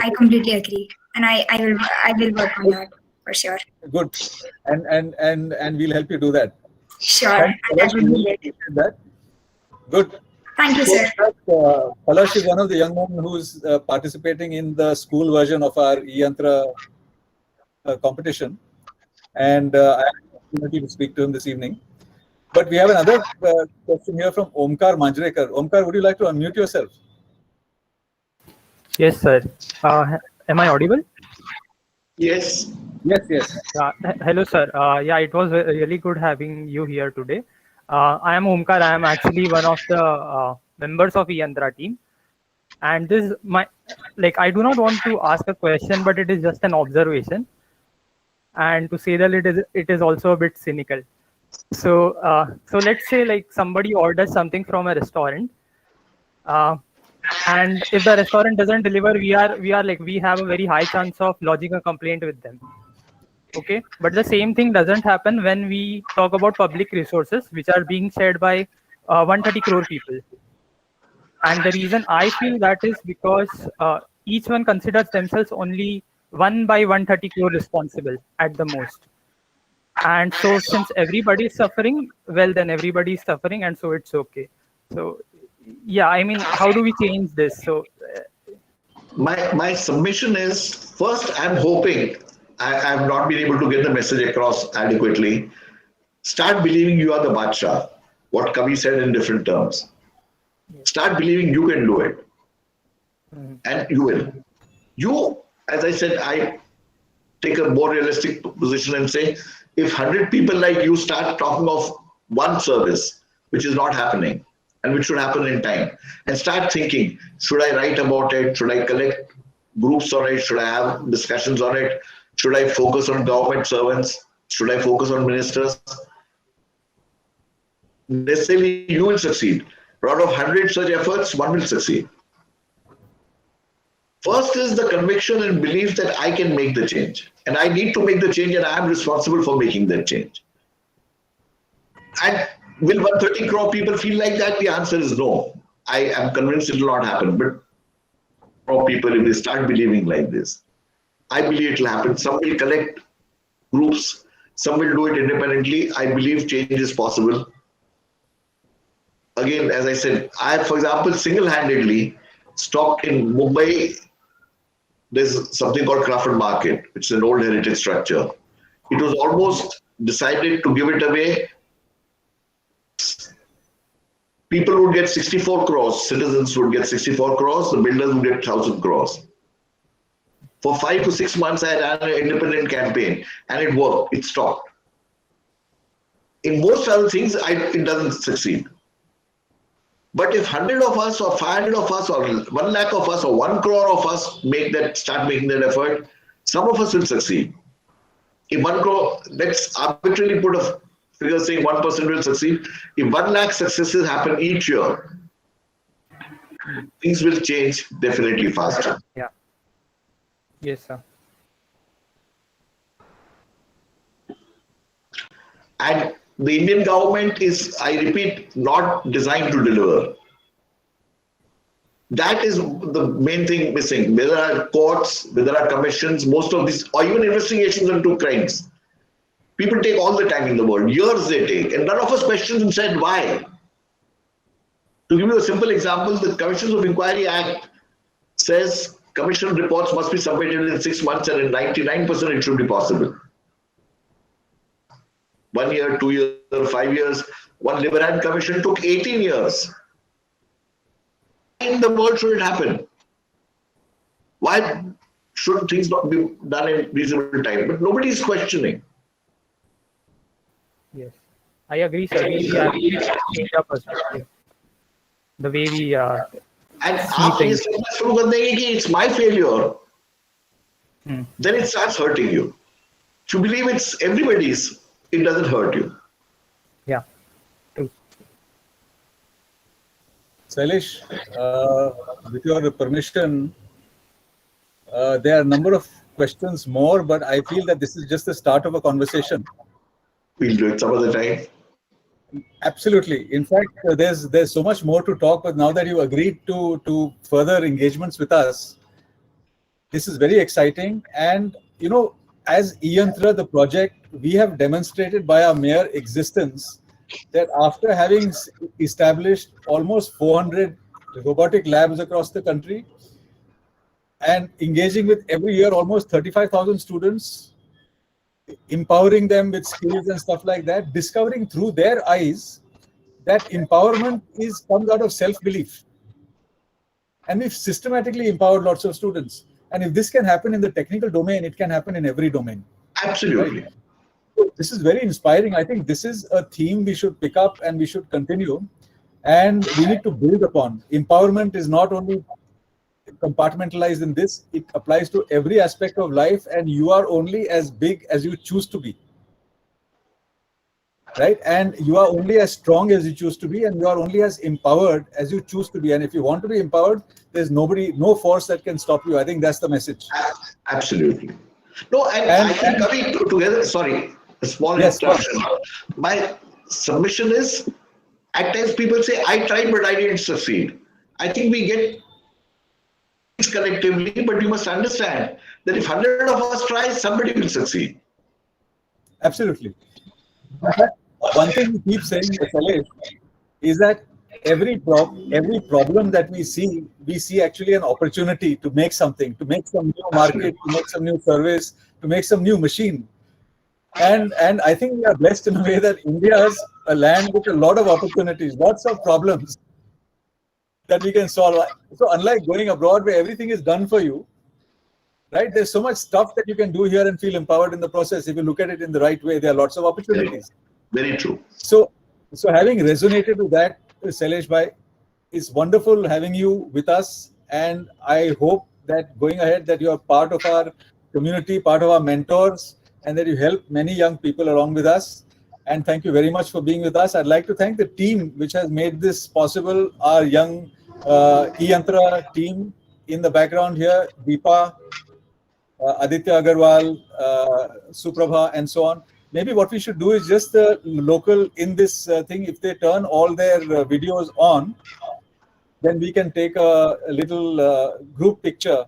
I completely agree. And I will work on that. For sure. Good. And we'll help you do that. Sure. Good. Thank you, sir. Palash is one of the young men who's participating in the school version of our e-Yantra competition. And I had an opportunity to speak to him this evening. But we have another question here from Omkar Manjrekar. Omkar, would you like to unmute yourself? Yes, sir. Am I audible? Yes. Yes. Hello, sir. Yeah, it was really good having you here today. I am Omkar. I am actually one of the members of e-Yantra team. And this I do not want to ask a question, but it is just an observation. And to say that it is also a bit cynical. So let's say somebody orders something from a restaurant. And if the restaurant doesn't deliver, we have a very high chance of lodging a complaint with them. Okay, but the same thing doesn't happen when we talk about public resources, which are being shared by 130 crore people. And the reason I feel that is because each one considers themselves only 1 by 130 crore responsible at the most. And so since everybody is suffering, well, then everybody is suffering, and so it's okay. So yeah, I mean, how do we change this? So my submission is, first, I'm hoping I've not been able to get the message across adequately. Start believing you are the Badshah, what Kavi said in different terms. Start believing you can do it. And you will. You, as I said, I take a more realistic position and say, if 100 people like you start talking of one service, which is not happening, and which should happen in time, and start thinking, should I write about it? Should I collect groups on it? Should I have discussions on it? Should I focus on government servants? Should I focus on ministers? Necessarily, you will succeed. But out of 100 such efforts, one will succeed. First is the conviction and belief that I can make the change. And I need to make the change, and I am responsible for making that change. And will 130 crore people feel like that? The answer is no. I am convinced it will not happen. But crore people, if they start believing like this, I believe it will happen. Some will connect groups, some will do it independently. I believe change is possible. Again, as I said, I, for example, single-handedly stopped in Mumbai. There's something called Crawford Market, which is an old heritage structure. It was almost decided to give it away. People would get 64 crores, citizens would get 64 crores, the builders would get 1,000 crores. For 5 to 6 months, I ran an independent campaign and it worked, it stopped. In most other things, it doesn't succeed. But if 100 of us or 500 of us or 1 lakh of us or 1 crore of us start making that effort, some of us will succeed. If 1 crore, let's arbitrarily put a figure saying 1% will succeed. If 1 lakh successes happen each year, things will change definitely faster. Yeah. Yes, sir. And the Indian government is, I repeat, not designed to deliver. That is the main thing missing. Whether there are courts, whether there are commissions, most of these, or even investigations into crimes. People take all the time in the world, years they take, and none of us questions and said why. To give you a simple example, the Commissions of Inquiry Act says commission reports must be submitted in 6 months, and in 99% it should be possible. 1 year, 2 years, 5 years. One Liberand Commission took 18 years. In the world should it happen? Why should things not be done in reasonable time? But nobody is questioning. Yes, I agree, sir. We have to change our perspective. The way we and see things. It's my failure. Then it starts hurting you. To believe it's everybody's, it doesn't hurt you. Yeah. True. Shailesh, with your permission, there are a number of questions more, but I feel that this is just the start of a conversation. We'll do it some other time. Absolutely. In fact, there's so much more to talk, but now that you agreed to further engagements with us, this is very exciting. And, you know, as e-Yantra, the project, we have demonstrated by our mere existence that after having established almost 400 robotic labs across the country and engaging with every year almost 35,000 students, empowering them with skills and stuff like that, discovering through their eyes that empowerment comes out of self-belief. And we've systematically empowered lots of students. And if this can happen in the technical domain, it can happen in every domain. Absolutely. Right? So this is very inspiring. I think this is a theme we should pick up and we should continue. And we need to build upon. Empowerment is not only compartmentalized in this, it applies to every aspect of life, and you are only as big as you choose to be. Right? And you are only as strong as you choose to be, and you are only as empowered as you choose to be. And if you want to be empowered, there's no force that can stop you. I think that's the message. Absolutely. No, and I think, Kavi, together, sorry, a small introduction. My submission is, at times people say, I tried, but I didn't succeed. I think we get collectively, but you must understand that if 100 of us try, somebody will succeed. Absolutely. One thing we keep saying, Shailesh, is that every problem that we see actually an opportunity to make something, to make some new market, to make some new service, to make some new machine. And I think we are blessed in a way that India is a land with a lot of opportunities, lots of problems that we can solve. So unlike going abroad where everything is done for you, right? There's so much stuff that you can do here and feel empowered in the process. If you look at it in the right way, there are lots of opportunities. Very true. So having resonated with that, Shailesh bhai, it's wonderful having you with us. And I hope that going ahead that you are part of our community, part of our mentors, and that you help many young people along with us. And thank you very much for being with us. I'd like to thank the team which has made this possible, our young e-Yantra team in the background here, Deepa, Aditya Agarwal, Suprabha, and so on. Maybe what we should do is just the local in this thing, if they turn all their videos on, then we can take a little group picture